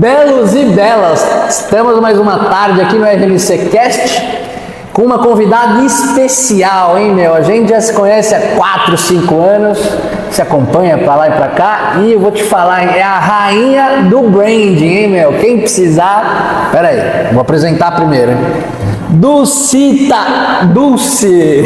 Belos e belas, estamos mais uma tarde aqui no RMC Cast com uma convidada especial, hein, meu? A gente já se conhece há 4, 5 anos, se acompanha pra lá e pra cá, e eu vou te falar, é a rainha do branding, hein, meu? Quem precisar... Pera aí, vou apresentar primeiro, hein? Dulcita, Dulce.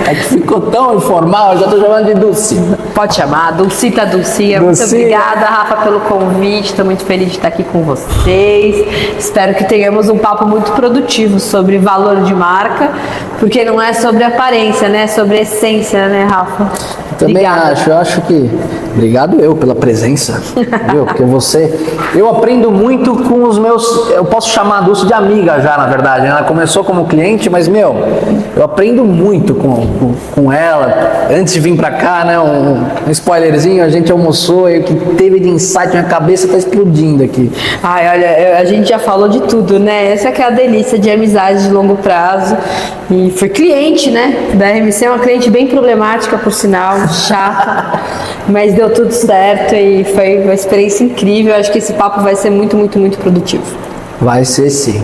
É que ficou tão informal, eu já tô chamando de Dulcita. Pode chamar, Dulcita Dulcia. Muito obrigada, Rafa, pelo convite. Estou muito feliz de estar aqui com vocês. Espero que tenhamos um papo muito produtivo sobre valor de marca, porque não é sobre aparência, né? É sobre essência, né, Rafa? Também acho, eu acho que... Obrigado eu pela presença, viu? Porque eu aprendo muito com os meus... Eu posso chamar a Dulce de amiga já, na verdade, né? Ela começou como cliente, mas, meu, eu aprendo muito com ela. Antes de vir pra cá, né, um spoilerzinho, a gente almoçou e o que teve de insight, minha cabeça tá explodindo aqui. Ai, olha, a gente já falou de tudo, né? Essa que é a delícia de amizade de longo prazo. E foi cliente, né, da RMC, uma cliente bem problemática, por sinal, chata, mas deu tudo certo e foi uma experiência incrível. Acho que esse papo vai ser muito, muito, muito produtivo. Vai ser sim.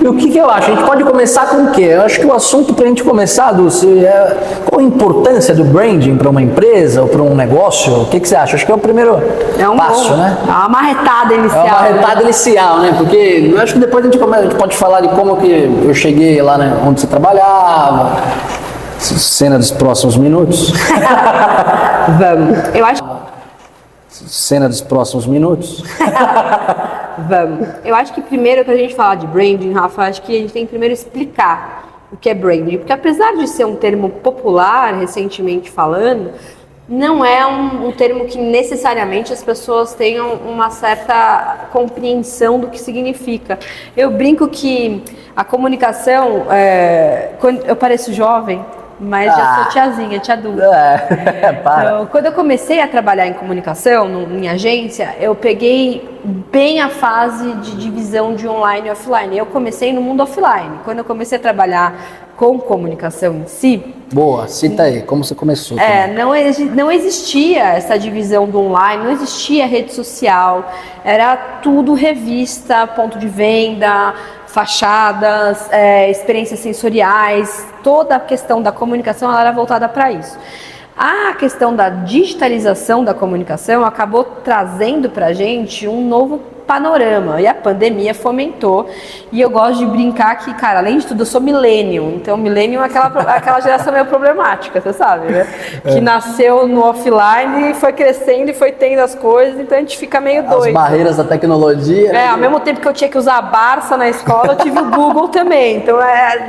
E o que eu acho? A gente pode começar com o quê? Eu acho que o assunto pra gente começar, Dulce, é qual a importância do branding para uma empresa ou para um negócio? O que você acha? Acho que é o primeiro passo, né? É uma marretada inicial. É uma marretada inicial, né? Porque eu acho que depois a gente pode falar de como que eu cheguei lá, né, onde você trabalhava. Cena dos próximos minutos. Vamos. Eu acho... Cena dos próximos minutos. Vamos. Eu acho que primeiro, pra gente falar de branding, Rafa, acho que a gente tem que primeiro explicar o que é branding. Porque apesar de ser um termo popular, recentemente falando, não é um termo que necessariamente as pessoas tenham uma certa compreensão do que significa. Eu brinco que a comunicação, quando eu pareço jovem, mas já sou tiazinha, tia adulta. Então, quando eu comecei a trabalhar em comunicação, em agência, eu peguei bem a fase de divisão de online e offline. Eu comecei no mundo offline. Quando eu comecei a trabalhar com comunicação em si... Boa, cita aí, como você começou. Não existia essa divisão do online, não existia rede social, era tudo revista, ponto de venda, fachadas, experiências sensoriais, toda a questão da comunicação ela era voltada para isso. A questão da digitalização da comunicação acabou trazendo para a gente um novo panorama, e a pandemia fomentou, e eu gosto de brincar que, cara, além de tudo, eu sou millennium, então millennium é aquela geração meio problemática, você sabe, né? Que nasceu no offline, foi crescendo e foi tendo as coisas, então a gente fica meio doido. As barreiras da tecnologia. Ao mesmo tempo que eu tinha que usar a Barça na escola, eu tive o Google também, então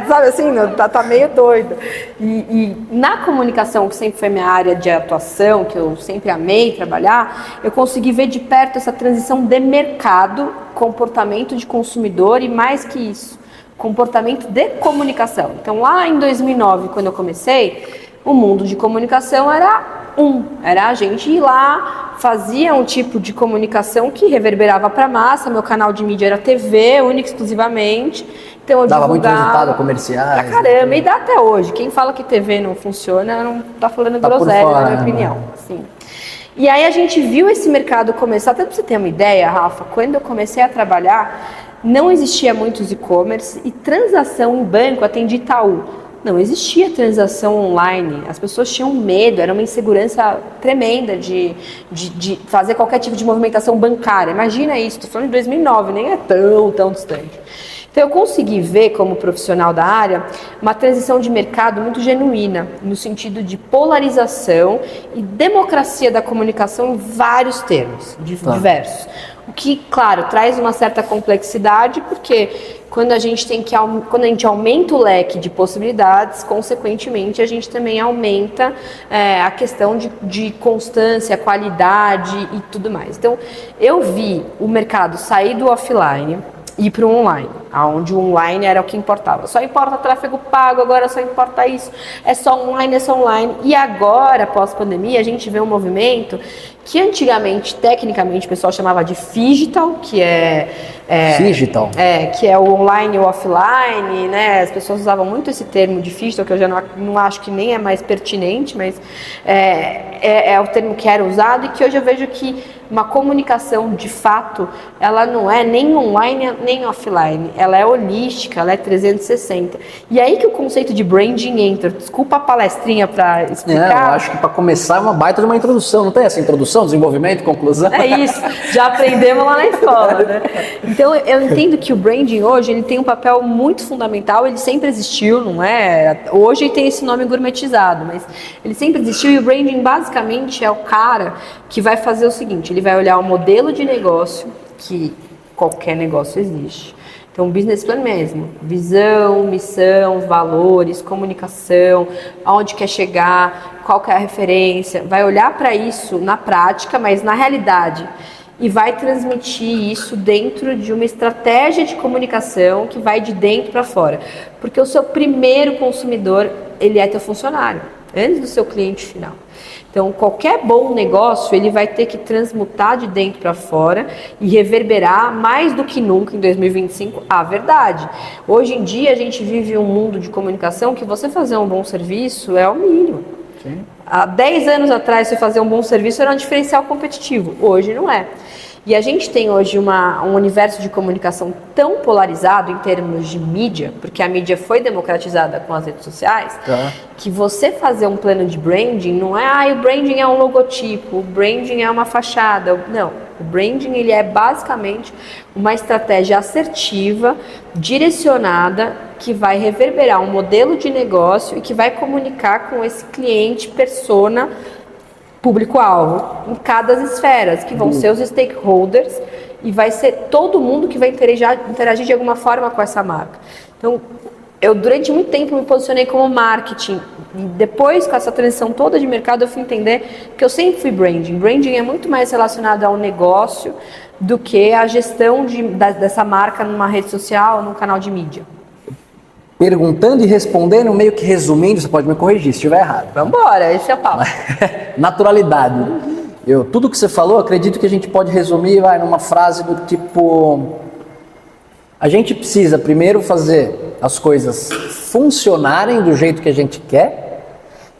sabe assim, tá meio doido. E na comunicação, que sempre foi minha área de atuação, que eu sempre amei trabalhar, eu consegui ver de perto essa transição de mercado, comportamento de consumidor e, mais que isso, comportamento de comunicação. Então, lá em 2009, quando eu comecei, o mundo de comunicação era a gente ir lá, fazia um tipo de comunicação que reverberava para a massa. Meu canal de mídia era TV, única e exclusivamente. Então, eu dava muito resultado comerciais. Pra caramba, e dá até hoje. Quem fala que TV não funciona, não tá falando groselha, na minha opinião. Assim. E aí a gente viu esse mercado começar, até pra você ter uma ideia, Rafa, quando eu comecei a trabalhar, não existia muitos e-commerce e transação em banco, atendi Itaú. Não existia transação online, as pessoas tinham medo, era uma insegurança tremenda de fazer qualquer tipo de movimentação bancária. Imagina isso, estou falando de 2009, nem é tão distante. Então eu consegui ver, como profissional da área, uma transição de mercado muito genuína, no sentido de polarização e democracia da comunicação em vários termos, diversos. O que, claro, traz uma certa complexidade, porque quando a gente aumenta o leque de possibilidades, consequentemente, a gente também aumenta a questão de constância, qualidade e tudo mais. Então, eu vi o mercado sair do offline e ir para o online, onde o online era o que importava. Só importa tráfego pago, agora só importa isso, é só online. E agora, pós-pandemia, a gente vê um movimento que antigamente, tecnicamente, o pessoal chamava de phygital, que Phygital? Que é o online e o offline, né? As pessoas usavam muito esse termo de phygital, que eu já não acho que nem é mais pertinente, mas é o termo que era usado, e que hoje eu vejo que uma comunicação de fato, ela não é nem online nem offline, ela é holística, ela é 360. E aí que o conceito de branding entra. Desculpa a palestrinha para explicar. Eu acho que para começar é uma baita de uma introdução, não tem essa introdução, desenvolvimento, conclusão? É isso, já aprendemos lá na escola, né? Então eu entendo que o branding hoje ele tem um papel muito fundamental, ele sempre existiu, não é? Hoje tem esse nome gourmetizado, mas ele sempre existiu e o branding basicamente é o cara que vai fazer o seguinte, ele vai olhar o modelo de negócio, que qualquer negócio existe. Então, business plan mesmo, visão, missão, valores, comunicação, aonde quer chegar, qual que é a referência, vai olhar para isso na prática, mas na realidade, e vai transmitir isso dentro de uma estratégia de comunicação que vai de dentro para fora. Porque o seu primeiro consumidor, ele é teu funcionário, antes do seu cliente final. Então, qualquer bom negócio, ele vai ter que transmutar de dentro para fora e reverberar mais do que nunca em 2025 a verdade. Hoje em dia, a gente vive um mundo de comunicação que você fazer um bom serviço é o mínimo. Sim. Há 10 anos atrás, você fazer um bom serviço era um diferencial competitivo. Hoje não é. E a gente tem hoje um universo de comunicação tão polarizado em termos de mídia, porque a mídia foi democratizada com as redes sociais, que você fazer um plano de branding não é, o branding é um logotipo, o branding é uma fachada. Não, o branding ele é basicamente uma estratégia assertiva, direcionada, que vai reverberar um modelo de negócio e que vai comunicar com esse cliente, persona, público-alvo, em cada das esferas, que vão ser os stakeholders e vai ser todo mundo que vai interagir de alguma forma com essa marca. Então, eu durante muito tempo me posicionei como marketing e depois com essa transição toda de mercado eu fui entender que eu sempre fui branding. Branding é muito mais relacionado ao negócio do que a gestão dessa marca numa rede social, num canal de mídia. Perguntando e respondendo, meio que resumindo, você pode me corrigir se estiver errado. Vamos embora, esse é o papo. Naturalidade. Tudo que você falou, acredito que a gente pode resumir numa frase do tipo... A gente precisa primeiro fazer as coisas funcionarem do jeito que a gente quer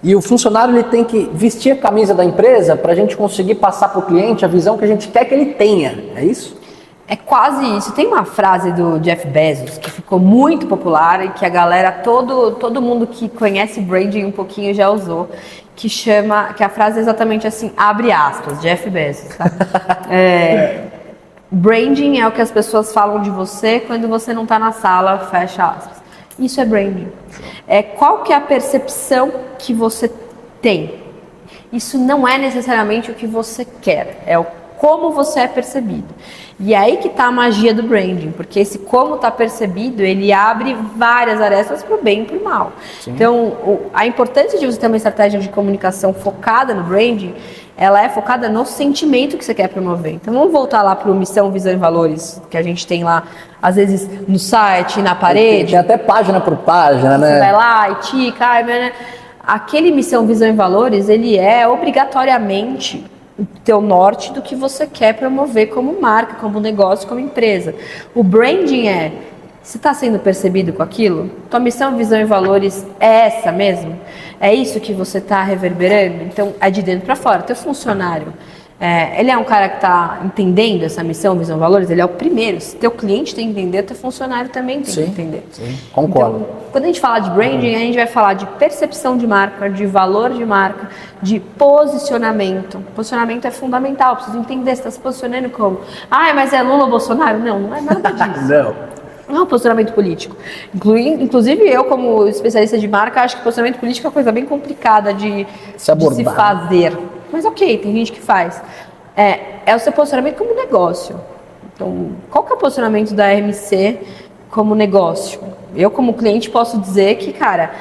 e o funcionário ele tem que vestir a camisa da empresa para a gente conseguir passar para o cliente a visão que a gente quer que ele tenha. É isso? É quase isso. Tem uma frase do Jeff Bezos que ficou muito popular e que a galera, todo mundo que conhece branding um pouquinho já usou, que a frase é exatamente assim, abre aspas, Jeff Bezos, tá? Branding é o que as pessoas falam de você quando você não está na sala, fecha aspas. Isso é branding. Qual que é a percepção que você tem? Isso não é necessariamente o que você quer, é o como você é percebido. E aí que está a magia do branding, porque esse como está percebido, ele abre várias arestas para o bem e para o mal. Sim. Então, a importância de você ter uma estratégia de comunicação focada no branding, ela é focada no sentimento que você quer promover. Então, vamos voltar lá para o missão, visão e valores, que a gente tem lá, às vezes, no site, na parede. Tem até página por página, né? Você vai lá e tica, né? Aquele missão, visão e valores, ele é obrigatoriamente o teu norte do que você quer promover como marca, como negócio, como empresa. O branding você está sendo percebido com aquilo? Tua missão, visão e valores é essa mesmo? É isso que você está reverberando? Então, é de dentro para fora. Teu funcionário, ele é um cara que está entendendo essa missão, visão e valores? Ele é o primeiro. Se teu cliente tem que entender, teu funcionário também tem que entender. Sim, concordo. Então, quando a gente fala de branding, a gente vai falar de percepção de marca, de valor de marca, de posicionamento. Posicionamento é fundamental, preciso entender se está se posicionando como mas é Lula ou Bolsonaro? Não, não é nada disso. Não é um posicionamento político. Inclusive, eu, como especialista de marca, acho que posicionamento político é uma coisa bem complicada de se fazer. Mas ok, tem gente que faz. É o seu posicionamento como negócio. Então, qual que é o posicionamento da RMC como negócio? Eu, como cliente, posso dizer que, cara,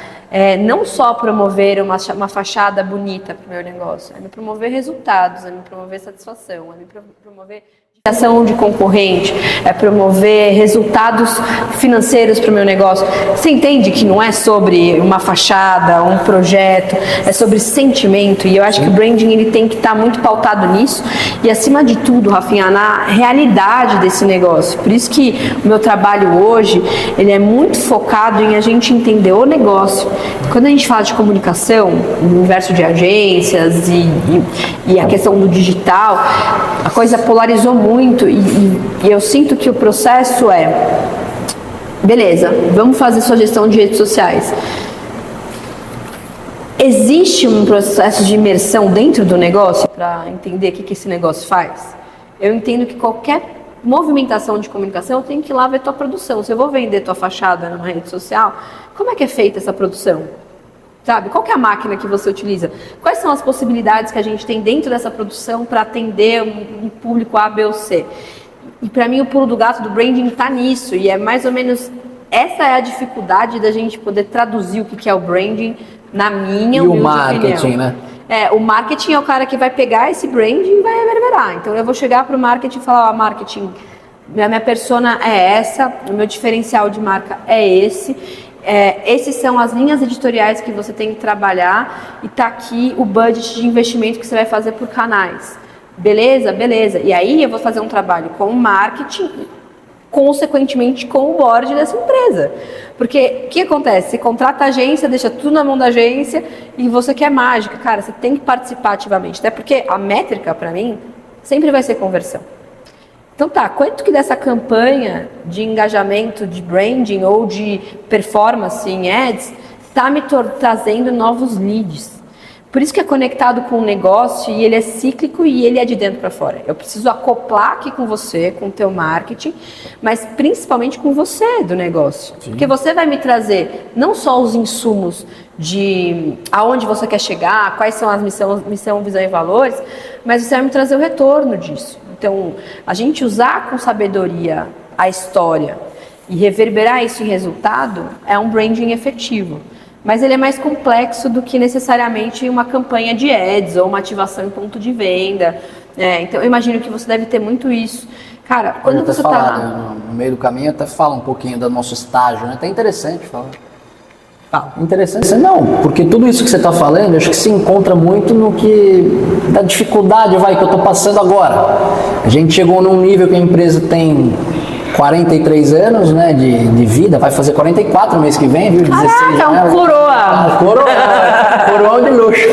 não só promover uma fachada bonita para o meu negócio, é me promover resultados, é me promover satisfação, é me promover ação de concorrente, é promover resultados financeiros para o meu negócio. Você entende que não é sobre uma fachada, um projeto, é sobre sentimento, e eu acho que o branding ele tem que estar muito pautado nisso e, acima de tudo, Rafinha, na realidade desse negócio. Por isso que o meu trabalho hoje, ele é muito focado em a gente entender o negócio, quando a gente fala de comunicação, no universo de agências e a questão do digital, a coisa polarizou muito e eu sinto que o processo é, beleza, vamos fazer sua gestão de redes sociais. Existe um processo de imersão dentro do negócio para entender o que esse negócio faz? Eu entendo que qualquer movimentação de comunicação, eu tenho que ir lá ver tua produção. Se eu vou vender tua fachada numa rede social, como é que é feita essa produção? Sabe? Qual que é a máquina que você utiliza? Quais são as possibilidades que a gente tem dentro dessa produção para atender um público A, B ou C? E para mim o pulo do gato do branding está nisso, e é mais ou menos essa é a dificuldade da gente poder traduzir o que é o branding na minha e o marketing, opinião. Né? O marketing é o cara que vai pegar esse branding e vai reverberar. Então eu vou chegar para o marketing e falar, marketing, minha persona é essa, o meu diferencial de marca é esse. Esses são as linhas editoriais que você tem que trabalhar e tá aqui o budget de investimento que você vai fazer por canais. Beleza? Beleza. E aí eu vou fazer um trabalho com o marketing, consequentemente com o board dessa empresa. Porque o que acontece? Você contrata a agência, deixa tudo na mão da agência e você quer mágica. Cara, você tem que participar ativamente. Até porque a métrica, para mim, sempre vai ser conversão. Então tá, quanto que dessa campanha de engajamento, de branding ou de performance em ads está me trazendo novos leads? Por isso que é conectado com o negócio e ele é cíclico e ele é de dentro para fora. Eu preciso acoplar aqui com você, com o teu marketing, mas principalmente com você do negócio. Sim. Porque você vai me trazer não só os insumos de aonde você quer chegar, quais são as missão, visão e valores, mas você vai me trazer o retorno disso. Então, a gente usar com sabedoria a história e reverberar isso em resultado é um branding efetivo. Mas ele é mais complexo do que necessariamente uma campanha de ads ou uma ativação em ponto de venda. Então, eu imagino que você deve ter muito isso. Cara, quando você está... No meio do caminho, até fala um pouquinho do nosso estágio, né? Até interessante falar. Interessante. Não, porque tudo isso que você está falando, eu acho que se encontra muito no que... da dificuldade, que eu estou passando agora. A gente chegou num nível que a empresa tem 43 anos, né, de vida, vai fazer 44 no mês que vem, viu? 16 Caraca, anos. Coroa de luxo.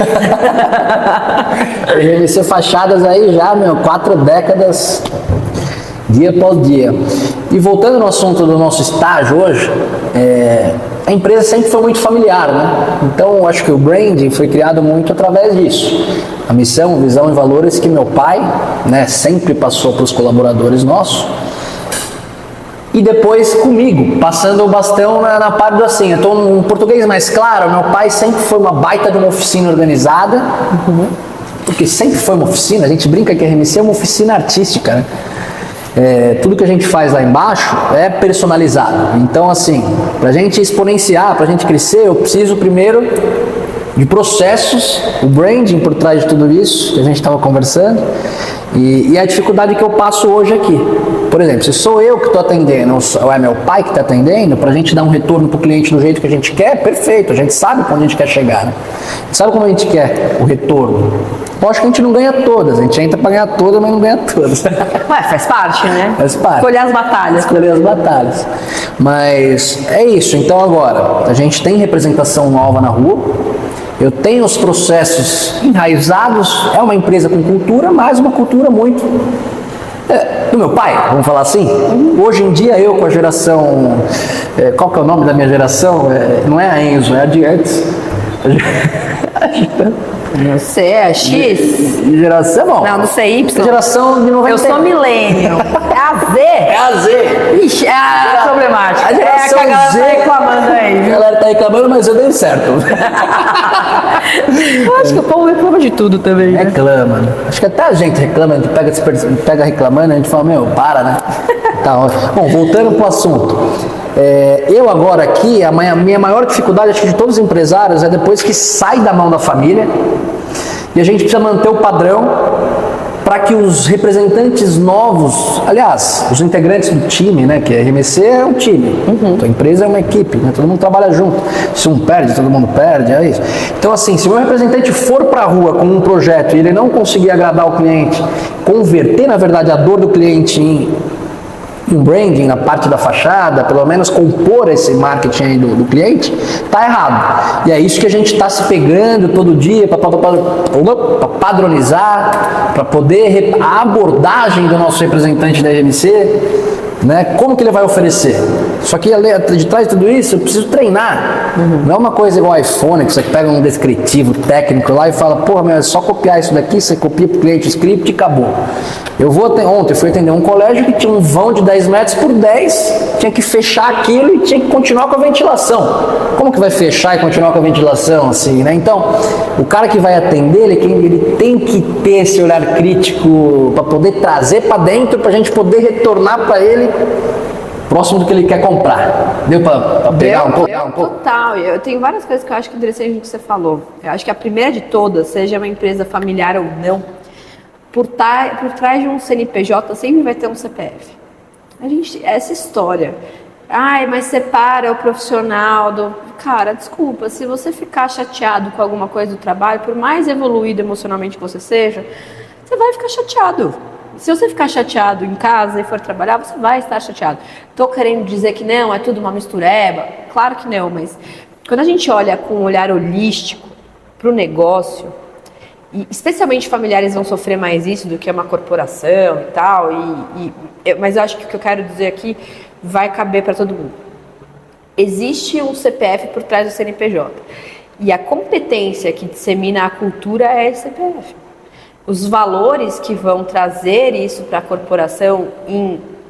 RMC Fachadas aí já, 4 décadas, dia após dia. E voltando no assunto do nosso estágio hoje, a empresa sempre foi muito familiar, né? Então, eu acho que o branding foi criado muito através disso. A missão, visão e valores que meu pai, né, sempre passou para os colaboradores nossos. E depois comigo, passando o bastão na parte do assim. Então, um português mais claro, meu pai sempre foi uma baita de uma oficina organizada, porque sempre foi uma oficina, a gente brinca que a RMC é uma oficina artística, né? Tudo que a gente faz lá embaixo é personalizado. Então, assim, para a gente exponenciar, para a gente crescer, eu preciso primeiro de processos, o branding por trás de tudo isso, que a gente estava conversando, e a dificuldade que eu passo hoje aqui. Por exemplo, se sou eu que estou atendendo, ou é meu pai que está atendendo, para a gente dar um retorno para o cliente do jeito que a gente quer, perfeito, a gente sabe quando a gente quer chegar, né? A gente sabe como a gente quer o retorno. Lógico que a gente não ganha todas, a gente entra para ganhar todas, mas não ganha todas. Faz parte, né? Faz parte. Escolher as batalhas. Escolher as batalhas. Mas é isso, então agora, a gente tem representação nova na rua, eu tenho os processos enraizados, é uma empresa com cultura, mas uma cultura muito... do meu pai, vamos falar assim. Hoje em dia eu com a geração, qual que é o nome da minha geração? Não é a Enzo, é a de antes. Não sei, é X? Geração, bom. Não sei, Y. Geração de 90. Eu sou milênio. É a Z. É a Z. Ixi, é problemática. A geração que a galera Z. tá reclamando aí, viu? A galera tá reclamando, mas eu dei certo. Eu acho que o povo reclama de tudo também, né? Reclama. Acho que até a gente reclama, a gente pega reclamando, a gente fala, para, né? Tá ótimo. Bom, voltando pro assunto. Eu agora aqui, a minha maior dificuldade, acho que de todos os empresários, é depois que sai da mão da família e a gente precisa manter o padrão para que os representantes novos, aliás, os integrantes do time, né, que a RMC é um time, então a empresa é uma equipe, né, todo mundo trabalha junto, se um perde, todo mundo perde, é isso. Então assim, se o meu representante for para a rua com um projeto e ele não conseguir agradar o cliente, converter na verdade a dor do cliente em um branding na parte da fachada, pelo menos compor esse marketing aí do cliente, tá errado. E é isso que a gente está se pegando todo dia para padronizar, para poder a abordagem do nosso representante da RMC, né? Como que ele vai oferecer? Só que de trás de tudo isso eu preciso treinar. Não é uma coisa igual iPhone, que você pega um descritivo técnico lá e fala, porra, meu, é só copiar isso daqui, você copia para o cliente o script e acabou. Ontem eu fui atender um colégio que tinha um vão de 10 metros por 10, tinha que fechar aquilo e tinha que continuar com a ventilação. Como que vai fechar e continuar com a ventilação assim, né? Então, o cara que vai atender, ele tem que ter esse olhar crítico para poder trazer para dentro, para a gente poder retornar para ele próximo do que ele quer comprar. Deu para pegar um pouco? Total. Eu tenho várias coisas que eu acho que é interessante no que você falou. Eu acho que a primeira de todas, seja uma empresa familiar ou não, por trás de um CNPJ sempre vai ter um CPF. Essa história. Ai, mas separa o profissional do... Cara, desculpa, se você ficar chateado com alguma coisa do trabalho, por mais evoluído emocionalmente que você seja, você vai ficar chateado. Se você ficar chateado em casa e for trabalhar, você vai estar chateado. Estou querendo dizer que não, é tudo uma mistureba? Claro que não, mas quando a gente olha com um olhar holístico para o negócio, e especialmente familiares vão sofrer mais isso do que uma corporação e tal, mas eu acho que o que eu quero dizer aqui vai caber para todo mundo. Existe um CPF por trás do CNPJ. E a competência que dissemina a cultura é esse CPF. Os valores que vão trazer isso para a corporação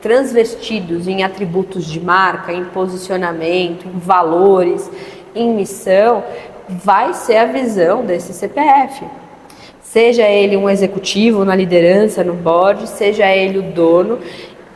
transvertidos em atributos de marca, em posicionamento, em valores, em missão, vai ser a visão desse CPF. Seja ele um executivo na liderança, no board, seja ele o dono,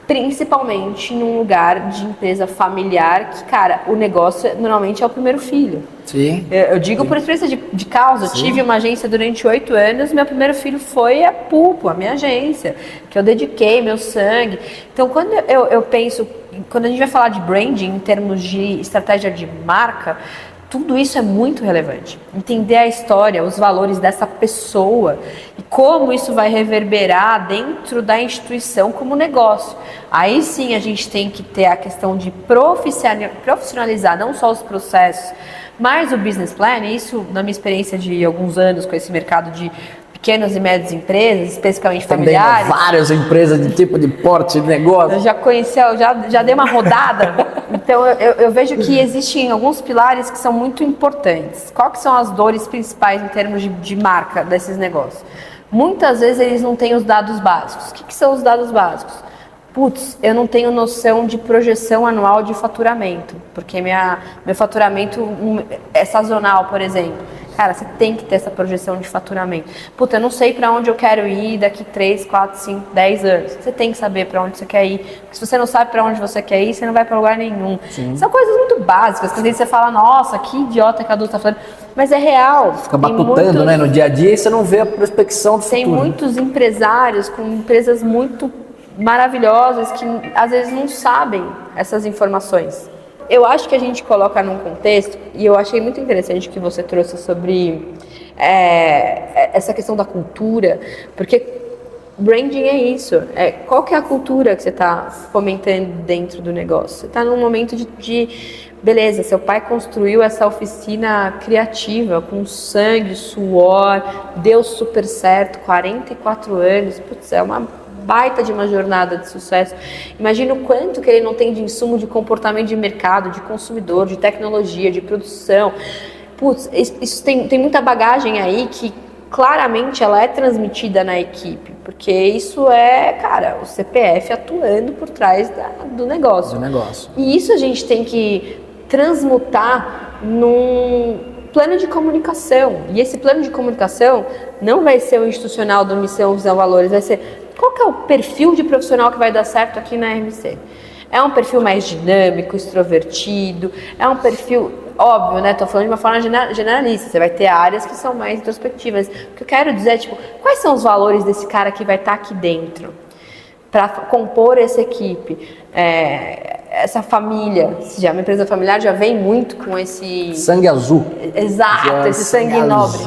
principalmente num lugar de empresa familiar que, cara, o negócio normalmente é o primeiro filho. Sim. Eu digo por experiência de causa. Eu tive uma agência durante 8 anos, meu primeiro filho foi a Pulpo, a minha agência, que eu dediquei meu sangue. Então, quando eu penso, quando a gente vai falar de branding em termos de estratégia de marca, tudo isso é muito relevante. Entender a história, os valores dessa pessoa e como isso vai reverberar dentro da instituição como negócio. Aí sim a gente tem que ter a questão de profissionalizar não só os processos, mas o business plan. Isso, na minha experiência de alguns anos com esse mercado de pequenas e médias empresas, especificamente familiares. Várias empresas de tipo de porte de negócio. Eu já conheci, já dei uma rodada. Então eu vejo que existem alguns pilares que são muito importantes. Quais que são as dores principais em termos de marca desses negócios? Muitas vezes eles não têm os dados básicos. O que são os dados básicos? Putz, eu não tenho noção de projeção anual de faturamento, porque meu faturamento é sazonal, por exemplo. Cara, você tem que ter essa projeção de faturamento. Puta, eu não sei para onde eu quero ir daqui 3, 4, 5, 10 anos. Você tem que saber para onde você quer ir. Porque se você não sabe para onde você quer ir, você não vai para lugar nenhum. Sim. São coisas muito básicas, que às vezes você fala, nossa, que idiota que a Duda tá falando. Mas é real. Fica batutando, né, no dia a dia e você não vê a prospecção do futuro. Tem muitos empresários com empresas muito maravilhosas que às vezes não sabem essas informações. Eu acho que a gente coloca num contexto, e eu achei muito interessante que você trouxe sobre essa questão da cultura, porque branding é isso. Qual que é a cultura que você está fomentando dentro do negócio? Você está num momento de beleza, seu pai construiu essa oficina criativa com sangue, suor, deu super certo, 44 anos, putz, é uma baita de uma jornada de sucesso. Imagina o quanto que ele não tem de insumo de comportamento de mercado, de consumidor, de tecnologia, de produção. Putz, isso tem muita bagagem aí que claramente ela é transmitida na equipe, porque isso é, cara, o CPF atuando por trás do negócio. E isso a gente tem que transmutar num plano de comunicação. E esse plano de comunicação não vai ser o institucional do missão, visão, valores, vai ser qual que é o perfil de profissional que vai dar certo aqui na RMC? É um perfil mais dinâmico, extrovertido? É um perfil, óbvio, né? Tô falando de uma forma generalista. Você vai ter áreas que são mais introspectivas. O que eu quero dizer é, tipo, quais são os valores desse cara que vai estar aqui dentro? Para compor essa equipe, essa família. Já uma empresa familiar já vem muito com esse... sangue azul. Exato, esse sangue nobre.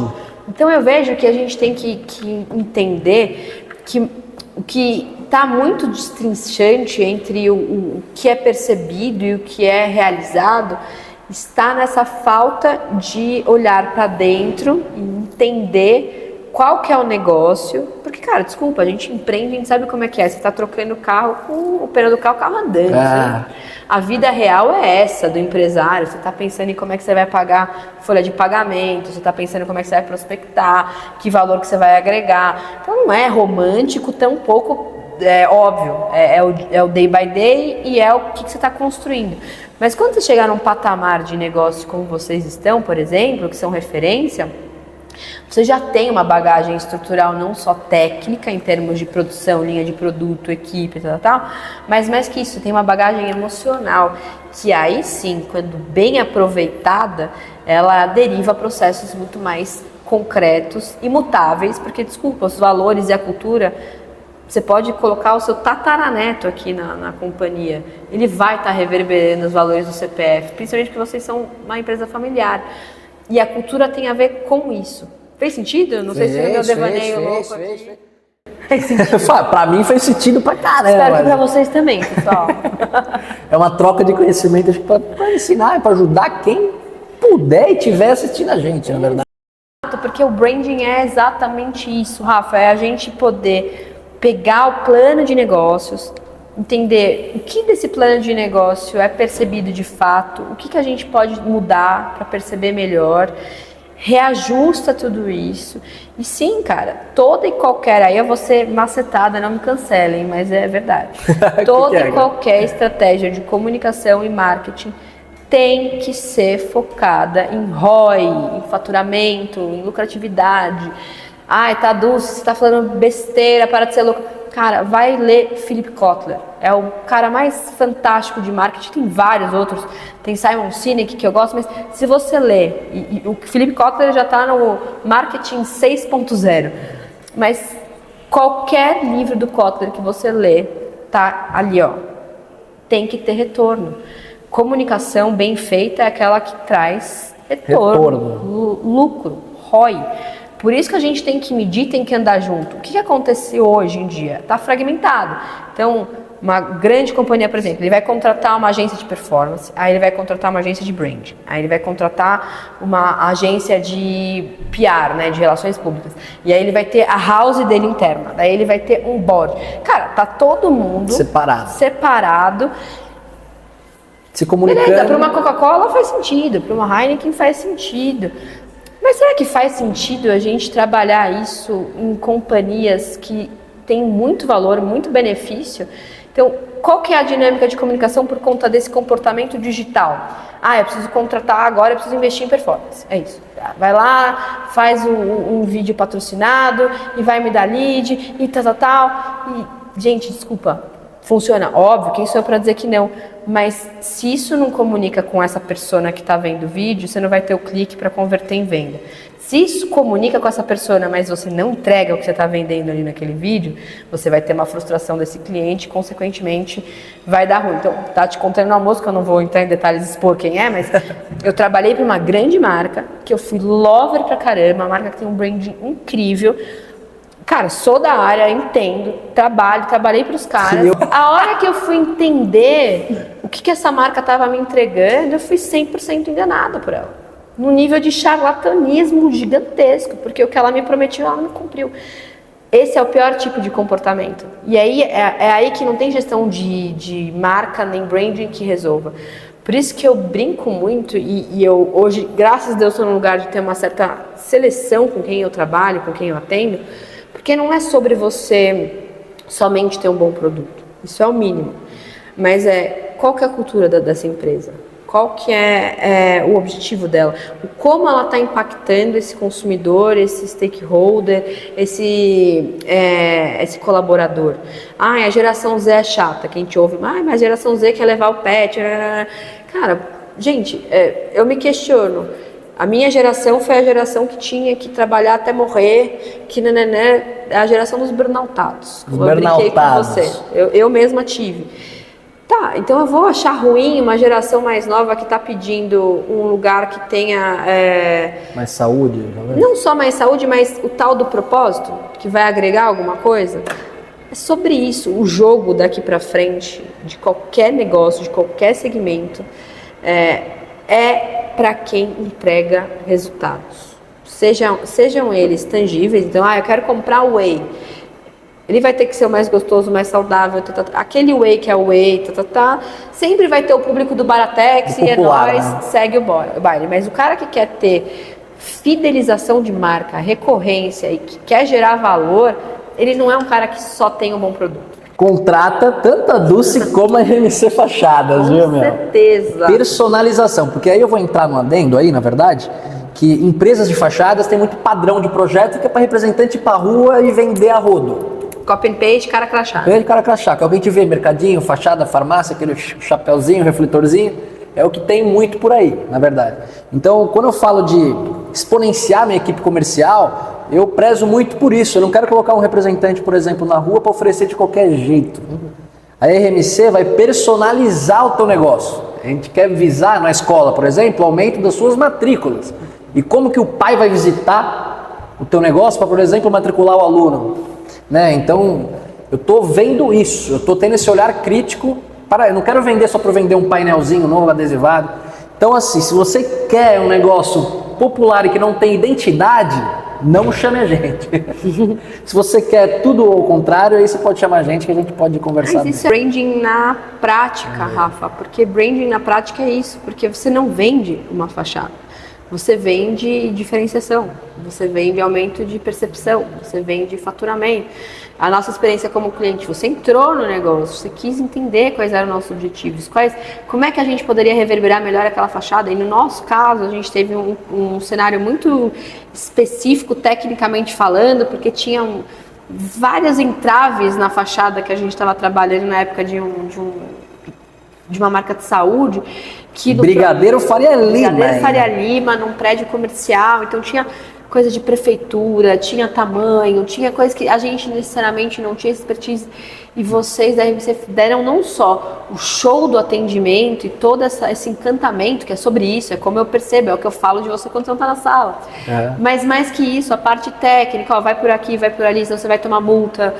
Então eu vejo que a gente tem que entender que o que está muito destrinchante entre o que é percebido e o que é realizado está nessa falta de olhar para dentro e entender qual que é o negócio. Porque, cara, desculpa, a gente empreende, a gente sabe como é que é. Você está trocando o carro com o pneu do carro, o carro andando. Né? A vida real é essa do empresário. Você está pensando em como é que você vai pagar folha de pagamento, você está pensando em como é que você vai prospectar, que valor que você vai agregar. Então não é romântico, tampouco óbvio. É o day by day e é o que você está construindo. Mas quando você chegar num patamar de negócio como vocês estão, por exemplo, que são referência, você já tem uma bagagem estrutural não só técnica em termos de produção, linha de produto, equipe, tal, mas mais que isso, tem uma bagagem emocional que aí sim, quando bem aproveitada, ela deriva processos muito mais concretos, imutáveis, porque, desculpa, os valores e a cultura, você pode colocar o seu tataraneto aqui na companhia, ele vai estar reverberando os valores do CPF, principalmente porque vocês são uma empresa familiar. E a cultura tem a ver com isso. Fez sentido? Não sei se é meu devaneio louco aqui. Fez sentido. Pra mim fez sentido pra caramba. Espero que pra vocês também, pessoal. É uma troca de conhecimento pra ensinar, pra ajudar quem puder e estiver assistindo a gente, na verdade. Porque o branding é exatamente isso, Rafa. É a gente poder pegar o plano de negócios, entender o que desse plano de negócio é percebido de fato, o que a gente pode mudar para perceber melhor, reajusta tudo isso. E sim, cara, toda e qualquer, aí eu vou ser macetada, não me cancelem, mas é verdade. Toda e qualquer estratégia de comunicação e marketing tem que ser focada em ROI, em faturamento, em lucratividade. Ai, tá Dulce, você tá falando besteira, para de ser louco. Cara, vai ler Philip Kotler. É o cara mais fantástico de marketing. Tem vários outros. Tem Simon Sinek, que eu gosto, mas se você ler, e o Philip Kotler já tá no marketing 6.0. Mas qualquer livro do Kotler que você lê, tá ali, ó. Tem que ter comunicação bem feita é aquela que traz retorno. Lucro, ROI. Por isso que a gente tem que medir, tem que andar junto. O que acontece hoje em dia? Está fragmentado. Então, uma grande companhia, por exemplo, ele vai contratar uma agência de performance, aí ele vai contratar uma agência de brand, aí ele vai contratar uma agência de PR, né, de relações públicas, e aí ele vai ter a house dele interna, daí ele vai ter um board. Cara, tá todo mundo separado. Se comunicando. Beleza, para uma Coca-Cola faz sentido, para uma Heineken faz sentido. Mas será que faz sentido a gente trabalhar isso em companhias que têm muito valor, muito benefício? Então, qual que é a dinâmica de comunicação por conta desse comportamento digital? Eu preciso contratar agora, eu preciso investir em performance. É isso. Vai lá, faz um vídeo patrocinado e vai me dar lead e tal. E, gente, desculpa, funciona. Óbvio, quem sou eu para dizer que não? Mas se isso não comunica com essa persona que está vendo o vídeo, você não vai ter o clique para converter em venda. Se isso comunica com essa persona, mas você não entrega o que você está vendendo ali naquele vídeo, você vai ter uma frustração desse cliente e, consequentemente, vai dar ruim. Então, tá te contando no almoço, que eu não vou entrar em detalhes e expor quem é, mas eu trabalhei para uma grande marca, que eu fui lover pra caramba, uma marca que tem um branding incrível. Cara, sou da área, entendo, trabalhei para os caras. A hora que eu fui entender o que essa marca estava me entregando, eu fui 100% enganada por ela. Num nível de charlatanismo gigantesco, porque o que ela me prometeu, ela não cumpriu. Esse é o pior tipo de comportamento. E aí é aí que não tem gestão de marca nem branding que resolva. Por isso que eu brinco muito e eu hoje, graças a Deus, estou num lugar de ter uma certa seleção com quem eu trabalho, com quem eu atendo. Porque não é sobre você somente ter um bom produto, isso é o mínimo, mas qual que é a cultura dessa empresa, qual que é o objetivo dela, como ela está impactando esse consumidor, esse stakeholder, esse colaborador. A geração Z é chata, que a gente ouve, mas a geração Z quer levar o pet, cara, gente, eu me questiono. A minha geração foi a geração que tinha que trabalhar até morrer, que é a geração dos burnoutados. Como eu brinquei com você. Eu mesma tive. Tá, então eu vou achar ruim uma geração mais nova que está pedindo um lugar que tenha... mais saúde? Não só mais saúde, mas o tal do propósito, que vai agregar alguma coisa. É sobre isso. O jogo daqui para frente, de qualquer negócio, de qualquer segmento, é para quem entrega resultados. Sejam eles tangíveis. Então, eu quero comprar o whey. Ele vai ter que ser o mais gostoso, o mais saudável. Aquele whey que é o whey, sempre vai ter o público do Baratex e popular, é nóis, segue o baile. Mas o cara que quer ter fidelização de marca, recorrência e que quer gerar valor, ele não é um cara que só tem um bom produto. Contrata tanto a Dulce como a RMC Fachadas, viu, meu? Com certeza. Personalização, porque aí eu vou entrar no adendo aí, na verdade, que empresas de fachadas têm muito padrão de projeto que é para representante ir pra rua e vender a rodo. Copy and paste, cara crachá. Cara crachá, que alguém te vê, mercadinho, fachada, farmácia, aquele chapéuzinho, refletorzinho, é o que tem muito por aí, na verdade. Então, quando eu falo de exponenciar minha equipe comercial, eu prezo muito por isso. Eu não quero colocar um representante, por exemplo, na rua para oferecer de qualquer jeito. A RMC vai personalizar o teu negócio. A gente quer visar na escola, por exemplo, o aumento das suas matrículas. E como que o pai vai visitar o teu negócio para, por exemplo, matricular o aluno? Né? Então, eu estou vendo isso, eu estou tendo esse olhar crítico. Eu não quero vender só para vender um painelzinho novo, adesivado. Então, assim, se você quer um negócio popular e que não tem identidade, não chame a gente. Se você quer tudo ao contrário, aí você pode chamar a gente que a gente pode conversar. Mas isso é branding na prática, Rafa, porque branding na prática é isso, porque você não vende uma fachada. Você vende diferenciação, você vende aumento de percepção, você vende faturamento. A nossa experiência como cliente, você entrou no negócio, você quis entender quais eram os nossos objetivos, como é que a gente poderia reverberar melhor aquela fachada. E no nosso caso, a gente teve um cenário muito específico, tecnicamente falando, porque tinha várias entraves na fachada que a gente estava trabalhando na época de uma marca de saúde. Brigadeiro Faria Lima, num prédio comercial, então tinha coisa de prefeitura, tinha tamanho, tinha coisa que a gente necessariamente não tinha expertise, e vocês da RMC deram não só o show do atendimento e todo esse encantamento, que é sobre isso, é como eu percebo, é o que eu falo de você quando você não está na sala, mas mais que isso, a parte técnica, vai por aqui, vai por ali, senão você vai tomar multa,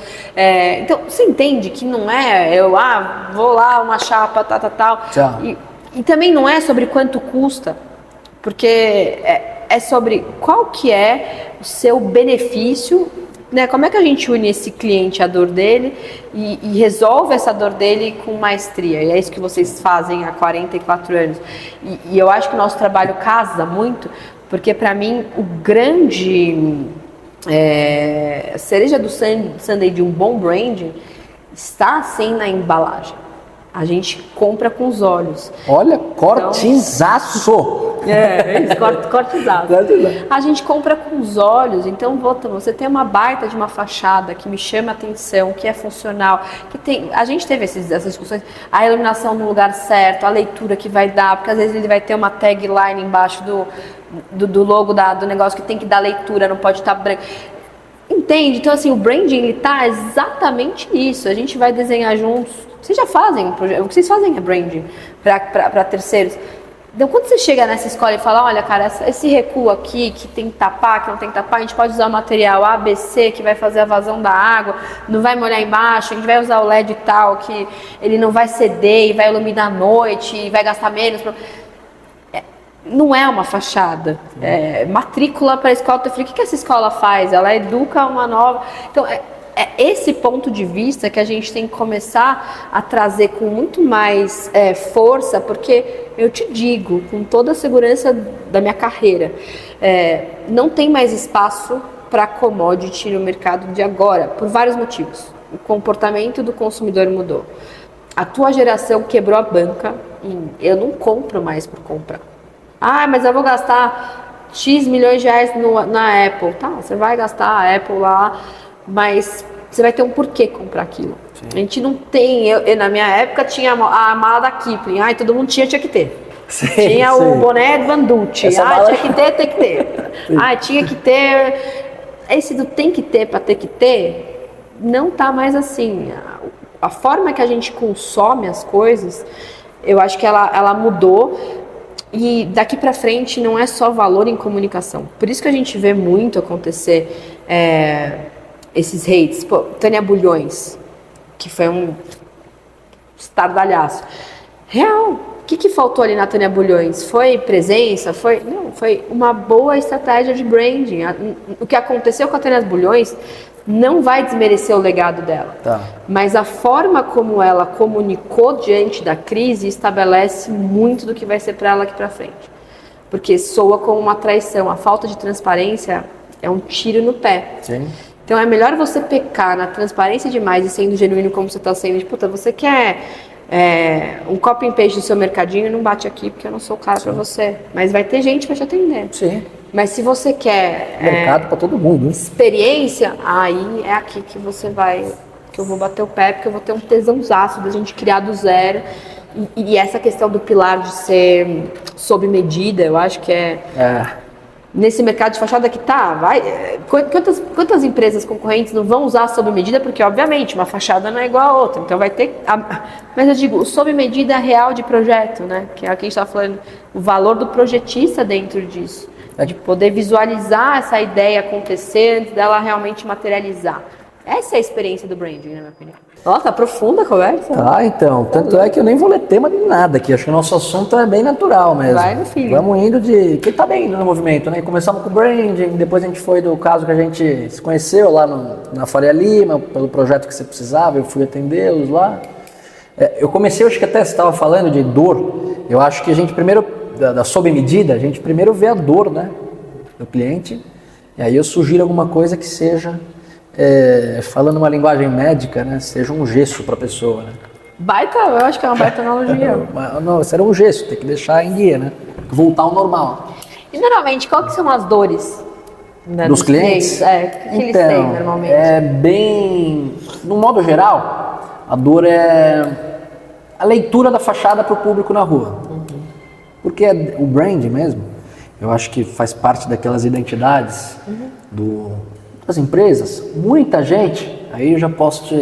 então você entende que não é vou lá, uma chapa, tal, e também não é sobre quanto custa, porque é sobre qual que é o seu benefício, né? Como é que a gente une esse cliente à dor dele e resolve essa dor dele com maestria. E é isso que vocês fazem há 44 anos. E eu acho que o nosso trabalho casa muito, porque para mim o grande cereja do sundae de um bom branding está assim na embalagem. A gente compra com os olhos. Olha, cortezaço! Cortezaço. A gente compra com os olhos. Então, você tem uma baita de uma fachada que me chama a atenção, que é funcional, a gente teve essas discussões, a iluminação no lugar certo, a leitura que vai dar, porque às vezes ele vai ter uma tagline embaixo do logo do negócio que tem que dar leitura, não pode estar branco. Entende? Então, assim, o branding, ele tá exatamente isso. A gente vai desenhar juntos. Vocês já fazem o projeto, o que vocês fazem é branding para terceiros. Então, quando você chega nessa escola e fala, olha, cara, esse recuo aqui, que tem que tapar, que não tem que tapar, a gente pode usar o material ABC, que vai fazer a vazão da água, não vai molhar embaixo, a gente vai usar o LED tal, que ele não vai ceder e vai iluminar à noite e vai gastar menos. Não é uma fachada, matrícula para a escola. Eu falei, o que essa escola faz? Ela educa uma nova... Então, é esse ponto de vista que a gente tem que começar a trazer com muito mais força, porque eu te digo, com toda a segurança da minha carreira, não tem mais espaço para commodity no mercado de agora, por vários motivos. O comportamento do consumidor mudou. A tua geração quebrou a banca eu não compro mais por comprar. Mas eu vou gastar X milhões de reais na Apple. Tá, você vai gastar a Apple lá, mas você vai ter um porquê comprar aquilo. Sim. A gente não tem... Eu, na minha época, tinha a mala da Kipling. Todo mundo tinha que ter. Sim, tinha o boné do Van Ducci. Tinha que ter, tem que ter. Tinha que ter... Esse do tem que ter para ter que ter, não tá mais assim. A forma que a gente consome as coisas, eu acho que ela mudou. E daqui para frente não é só valor em comunicação. Por isso que a gente vê muito acontecer esses hates. Tânia Bulhões. que foi um estardalhaço. Real. O que faltou ali na Tânia Bulhões? Foi presença? Não, foi uma boa estratégia de branding. O que aconteceu com a Tânia Bulhões não vai desmerecer o legado dela. Tá. Mas a forma como ela comunicou diante da crise estabelece muito do que vai ser para ela aqui para frente. Porque soa como uma traição. A falta de transparência é um tiro no pé. Sim. Então é melhor você pecar na transparência demais e sendo genuíno como você está sendo. Puta, você quer um copy and paste do seu mercadinho, não bate aqui porque eu não sou o cara para você. Mas vai ter gente para te atender. Sim. Mas se você quer mercado para todo mundo, hein? Experiência, aí é aqui que você vai, que eu vou bater o pé, porque eu vou ter um tesãozaço da gente criar do zero. E essa questão do pilar de ser sob medida, eu acho que nesse mercado de fachada que quantas empresas concorrentes não vão usar sob medida? Porque, obviamente, uma fachada não é igual a outra. Então, vai ter... Mas eu digo, o sob medida real de projeto, né? Que é o que a gente está falando, o valor do projetista dentro disso. De poder visualizar essa ideia acontecer antes dela realmente materializar. Essa é a experiência do branding, na minha opinião. Nossa, tá profunda a conversa. Tá, então. Tanto é que eu nem vou ler tema de nada aqui. Acho que o nosso assunto é bem natural mesmo. Vai no filho. Vamos indo de... Que tá bem no movimento, né? Começamos com o branding, depois a gente foi do caso que a gente se conheceu lá na Faria Lima, pelo projeto que você precisava, eu fui atendê-los lá. Eu comecei, acho que até você estava falando de dor. Eu acho que a gente primeiro, da sob medida, a gente primeiro vê a dor, né? Do cliente. E aí eu sugiro alguma coisa que seja... falando uma linguagem médica, né, seja um gesso para a pessoa, né? Eu acho que é uma baita analogia. Não, será um gesso, tem que deixar em guia, né? Voltar ao normal. E normalmente, qual que são as dores, né, dos clientes? O que eles têm normalmente? É bem... No modo geral, a dor é a leitura da fachada para o público na rua. Porque o brand mesmo, eu acho que faz parte daquelas identidades das empresas. Muita gente, aí eu já posso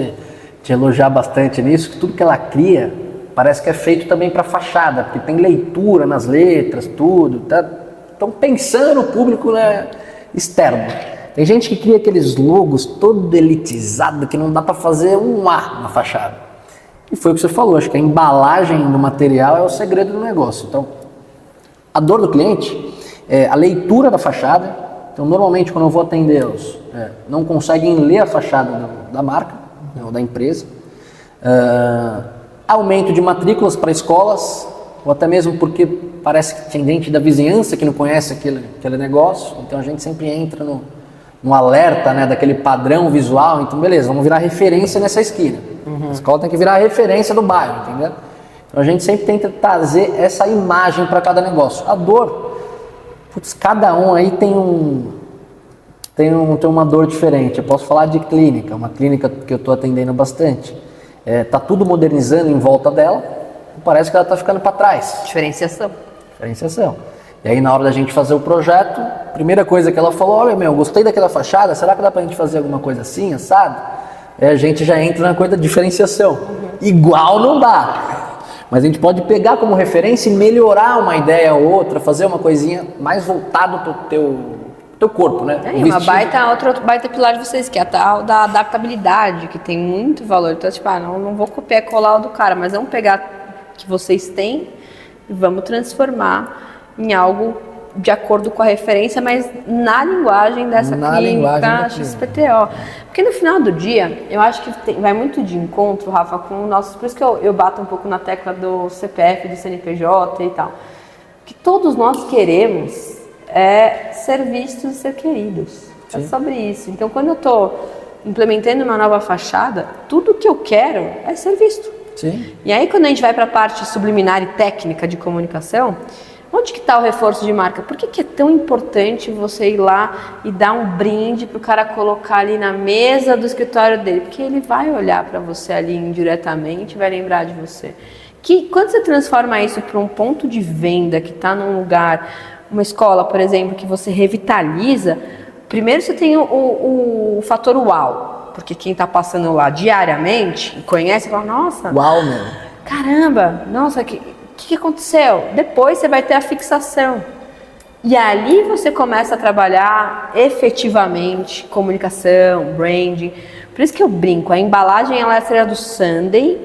te elogiar bastante nisso, que tudo que ela cria parece que é feito também para fachada, porque tem leitura nas letras, tudo, tá? Estão pensando no público, né, externo. Tem gente que cria aqueles logos todo elitizado que não dá para fazer um A na fachada. E foi o que você falou, acho que a embalagem do material é o segredo do negócio. Então, a dor do cliente é a leitura da fachada. Então, normalmente, quando eu vou atendê-los, não conseguem ler a fachada da marca, ou da empresa. Aumento de matrículas para escolas, ou até mesmo porque parece que tem gente da vizinhança que não conhece aquele negócio. Então, a gente sempre entra no alerta, né, daquele padrão visual. Então, beleza, vamos virar referência nessa esquina. A escola tem que virar referência do bairro, entendeu? Então, a gente sempre tenta trazer essa imagem para cada negócio. A dor... Putz, cada um aí tem uma dor diferente. Eu posso falar de clínica, uma clínica que eu estou atendendo bastante. Tá tudo modernizando em volta dela, parece que ela está ficando para trás. Diferenciação. E aí na hora da gente fazer o projeto, a primeira coisa que ela falou, olha gostei daquela fachada, será que dá pra gente fazer alguma coisa assim, assado? A gente já entra na coisa da diferenciação. Igual não dá. Mas a gente pode pegar como referência e melhorar uma ideia ou outra, fazer uma coisinha mais voltado pro teu corpo, né? Outro baita pilar de vocês, que é a tal da adaptabilidade, que tem muito valor. Então, tipo, não vou copiar e colar o do cara, mas vamos pegar o que vocês têm e vamos transformar em algo de acordo com a referência, mas na linguagem dessa clínica XPTO. Porque no final do dia, eu acho que vai muito de encontro, Rafa, com o nosso... Por isso que eu bato um pouco na tecla do CPF, do CNPJ e tal. Que todos nós queremos ser vistos e ser queridos. Sim. É sobre isso. Então, quando eu estou implementando uma nova fachada, tudo que eu quero é ser visto. Sim. E aí, quando a gente vai para a parte subliminar e técnica de comunicação... Onde que está o reforço de marca? Por que é tão importante você ir lá e dar um brinde para o cara colocar ali na mesa do escritório dele? Porque ele vai olhar para você ali indiretamente e vai lembrar de você. Que quando você transforma isso para um ponto de venda que está num lugar, uma escola, por exemplo, que você revitaliza, primeiro você tem o fator uau. Porque quem está passando lá diariamente e conhece, fala, nossa, uau, meu. Caramba, nossa, O que aconteceu? Depois você vai ter a fixação. E ali você começa a trabalhar efetivamente comunicação, branding. Por isso que eu brinco, a embalagem ela é a estrela do Sunday,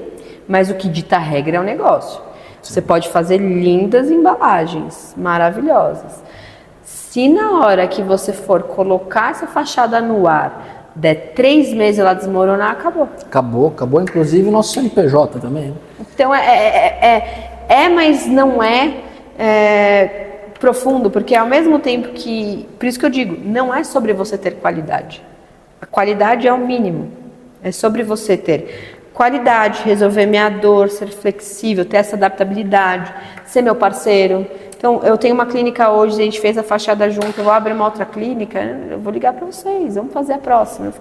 mas o que dita a regra é o negócio. Você pode fazer lindas embalagens, maravilhosas. Se na hora que você for colocar essa fachada no ar, der 3 meses ela desmoronar, acabou. Acabou, inclusive o nosso CNPJ também. Né? Então mas não é profundo, porque ao mesmo tempo que, por isso que eu digo, não é sobre você ter qualidade. A qualidade é o mínimo. É sobre você ter qualidade, resolver minha dor, ser flexível, ter essa adaptabilidade, ser meu parceiro. Então, eu tenho uma clínica hoje, a gente fez a fachada junto, eu vou abrir uma outra clínica, eu vou ligar para vocês, vamos fazer a próxima.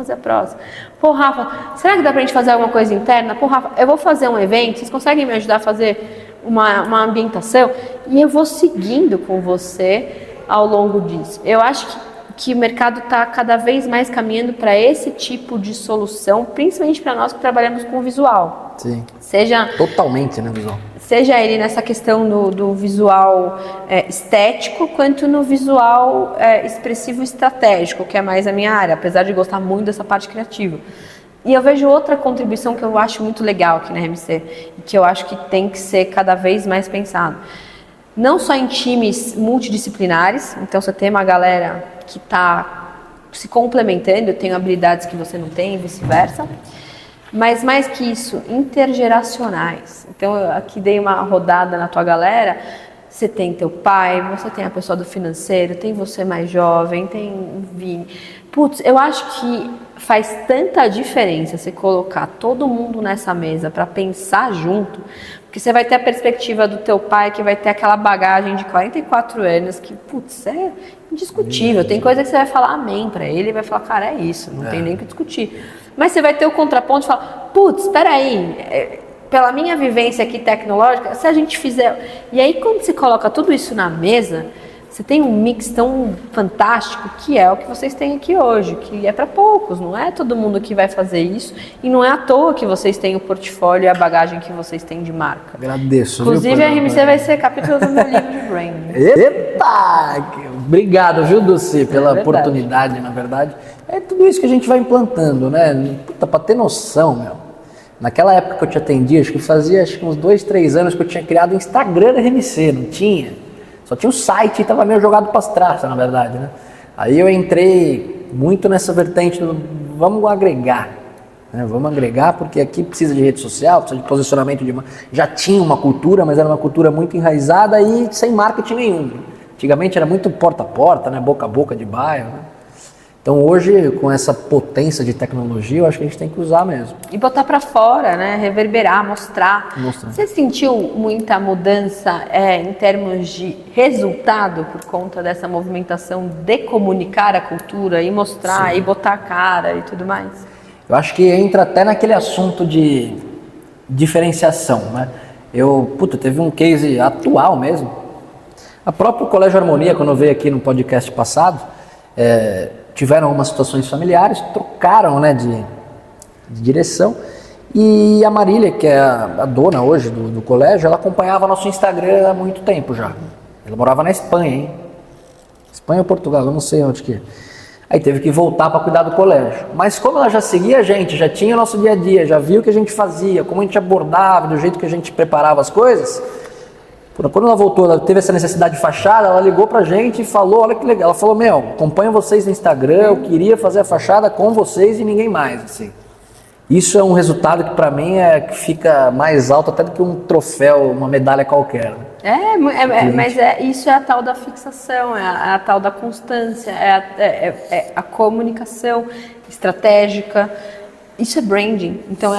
Pô, Rafa, será que dá pra gente fazer alguma coisa interna? Pô, Rafa, eu vou fazer um evento, vocês conseguem me ajudar a fazer uma ambientação? E eu vou seguindo com você ao longo disso. Eu acho que o mercado está cada vez mais caminhando para esse tipo de solução, principalmente para nós que trabalhamos com visual. Sim. Seja totalmente, né, visual. Seja ele nessa questão do visual estético, quanto no visual expressivo estratégico, que é mais a minha área, apesar de gostar muito dessa parte criativa. E eu vejo outra contribuição que eu acho muito legal aqui na RMC, e que eu acho que tem que ser cada vez mais pensado. Não só em times multidisciplinares, então você tem uma galera que está se complementando, eu tenho habilidades que você não tem e vice-versa, mas mais que isso, intergeracionais. Então eu aqui dei uma rodada na tua galera, você tem teu pai, você tem a pessoa do financeiro, tem você mais jovem, tem o Vini. Putz, eu acho que faz tanta diferença você colocar todo mundo nessa mesa para pensar junto, porque você vai ter a perspectiva do teu pai que vai ter aquela bagagem de 44 anos que, putz, é indiscutível. Tem coisa que você vai falar amém para ele e vai falar, cara, é isso, não tem nem o que discutir. Mas você vai ter o contraponto e falar, putz, espera aí, pela minha vivência aqui tecnológica, se a gente fizer... E aí, quando você coloca tudo isso na mesa, você tem um mix tão fantástico que é o que vocês têm aqui hoje, que é para poucos, não é todo mundo que vai fazer isso, e não é à toa que vocês têm o portfólio e a bagagem que vocês têm de marca. Agradeço. Inclusive, a RMC vai ser capítulo do meu livro de branding. Eita! Obrigado, viu, Dulce, pela oportunidade, na verdade. É tudo isso que a gente vai implantando, né? Puta, pra ter noção, meu. Naquela época que eu te atendi, acho que fazia uns 2, 3 anos que eu tinha criado o Instagram da RMC, não tinha? Só tinha um site e tava meio jogado para as traças, na verdade, né? Aí eu entrei muito nessa vertente do vamos agregar, né? Vamos agregar porque aqui precisa de rede social, precisa de posicionamento de... Já tinha uma cultura, mas era uma cultura muito enraizada e sem marketing nenhum. Antigamente era muito porta a porta, né? Boca a boca de bairro, né? Então hoje, com essa potência de tecnologia, eu acho que a gente tem que usar mesmo. E botar para fora, né? Reverberar, mostrar. Você sentiu muita mudança em termos de resultado por conta dessa movimentação de comunicar a cultura e mostrar, Sim. e botar a cara e tudo mais? Eu acho que entra até naquele assunto de diferenciação, né? Teve um case atual mesmo. A própria Colégio Harmonia, quando eu veio aqui no podcast passado, tiveram algumas situações familiares, trocaram, né, de direção, e a Marília, que é a dona hoje do colégio, ela acompanhava nosso Instagram há muito tempo já. Ela morava na Espanha, hein? Espanha ou Portugal, eu não sei onde que é. Aí teve que voltar para cuidar do colégio. Mas como ela já seguia a gente, já tinha nosso dia a dia, já viu o que a gente fazia, como a gente abordava, do jeito que a gente preparava as coisas... Quando ela voltou, ela teve essa necessidade de fachada, ela ligou pra gente e falou, olha que legal, ela falou, acompanho vocês no Instagram, eu queria fazer a fachada com vocês e ninguém mais, assim. Isso é um resultado que pra mim que fica mais alto até do que um troféu, uma medalha qualquer. Mas isso é a tal da fixação, é a tal da constância, é a comunicação estratégica. Isso é branding. Então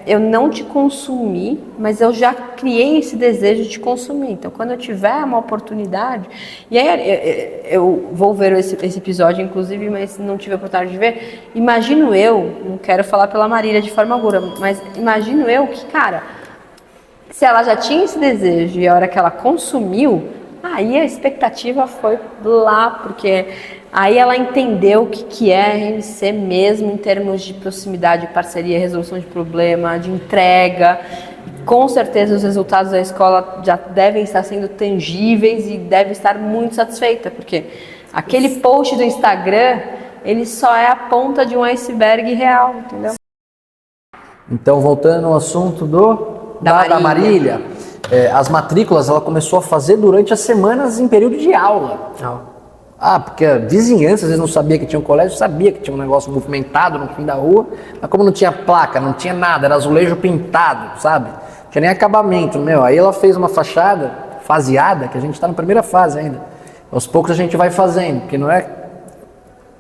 eu não te consumi, mas eu já criei esse desejo de te consumir. Então quando eu tiver uma oportunidade, e aí eu vou ver esse episódio inclusive, mas não tive a oportunidade de ver, imagino eu, não quero falar pela Marília de forma alguma, mas imagino eu que, cara, se ela já tinha esse desejo e a hora que ela consumiu, aí a expectativa foi lá, porque aí ela entendeu o que é a RMC mesmo em termos de proximidade, parceria, resolução de problema, de entrega, Com certeza os resultados da escola já devem estar sendo tangíveis e deve estar muito satisfeita, porque aquele post do Instagram, ele só é a ponta de um iceberg real, entendeu? Então, voltando ao assunto da Marília, as matrículas ela começou a fazer durante as semanas em período de aula. Porque a vizinhança às vezes não sabia que tinha um colégio, sabia que tinha um negócio movimentado no fim da rua, mas como não tinha placa, não tinha nada, era azulejo pintado, sabe? Não tinha nem acabamento, aí ela fez uma fachada faseada, que a gente está na primeira fase ainda. Aos poucos a gente vai fazendo, porque não é...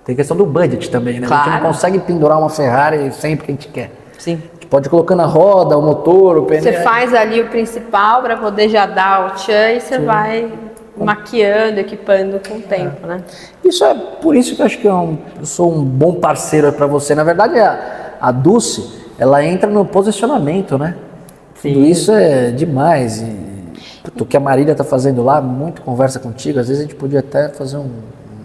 Tem questão do budget também, né? Claro. A gente não consegue pendurar uma Ferrari sempre que a gente quer. Sim. A gente pode ir colocando a roda, o motor, o pneu. Você faz ali o principal para poder já dar o tchan e você vai maquiando, equipando com o tempo, né? Isso é por isso que eu acho que eu sou um bom parceiro para você. Na verdade, a Dulce, ela entra no posicionamento, né? Sim. Tudo isso é demais. O que a Marília tá fazendo lá, muito conversa contigo. Às vezes a gente podia até fazer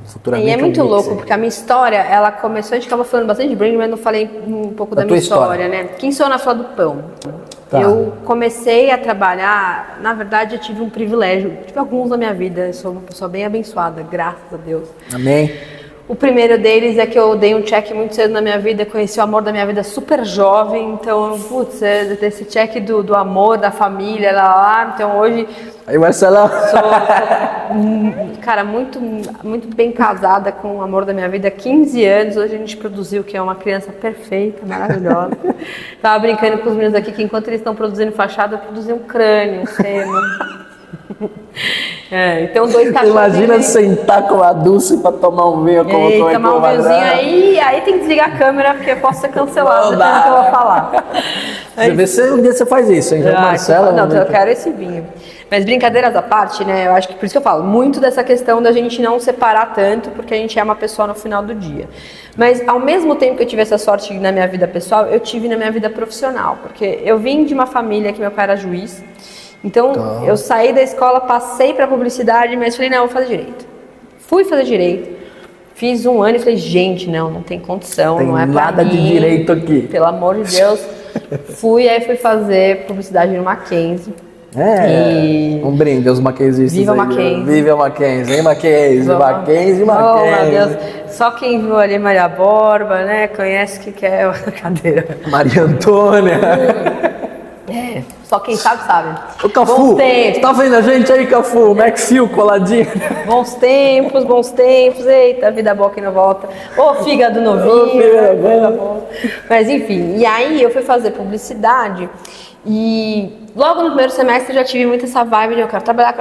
futuramente. E é muito louco, porque a minha história, ela começou, a gente acaba falando bastante de branding, mas não falei um pouco da minha história, né? Quem sou na fila do pão? Tá. Eu comecei a trabalhar, na verdade eu tive um privilégio, tive alguns na minha vida, eu sou uma pessoa bem abençoada, graças a Deus. Amém. O primeiro deles é que eu dei um check muito cedo na minha vida, conheci o amor da minha vida super jovem, então, esse check do amor, da família, lá, então hoje... Aí, Marcelão. Sou, cara, muito, muito bem casada com o amor da minha vida, 15 anos, hoje a gente produziu, que é uma criança perfeita, maravilhosa. Tava brincando com os meninos aqui, que enquanto eles estão produzindo fachada, eu produzi um crânio, um seno. Então 2 cachorros. Imagina sentar com a Dulce pra tomar um vinho, como tomar um vinhozinho aí tem que desligar a câmera porque eu posso ser cancelado dependendo do que eu vou falar. Você vê se um dia você faz isso, hein? Marcela. Não, eu quero esse vinho. Mas brincadeiras à parte, né? Eu acho que por isso que eu falo muito dessa questão da gente não separar tanto, porque a gente é uma pessoa no final do dia. Mas ao mesmo tempo que eu tive essa sorte na minha vida pessoal, eu tive na minha vida profissional, porque eu vim de uma família que meu pai era juiz. Então, eu saí da escola, passei para publicidade, mas falei, não, eu vou fazer direito. Fui fazer direito, fiz 1 ano e falei, gente, não tem condição, não é pra nada mim, de direito aqui. Pelo amor de Deus. Fui fazer publicidade no Mackenzie. Um brinde aos Mackenzistas. Viva Mackenzie. Viva Mackenzie, hein, Mackenzie? Mackenzie. Oh, meu Deus. Só quem viu ali Maria Borba, né, conhece o que é a cadeira. Maria Antônia. Só quem sabe, sabe. Ô, Cafu, tá vendo a gente aí, Cafu? O McFeel coladinho. Bons tempos. Eita, vida boa que não volta. Ô, fígado novinho. Mas enfim, e aí eu fui fazer publicidade e logo no primeiro semestre já tive muito essa vibe de eu quero trabalhar.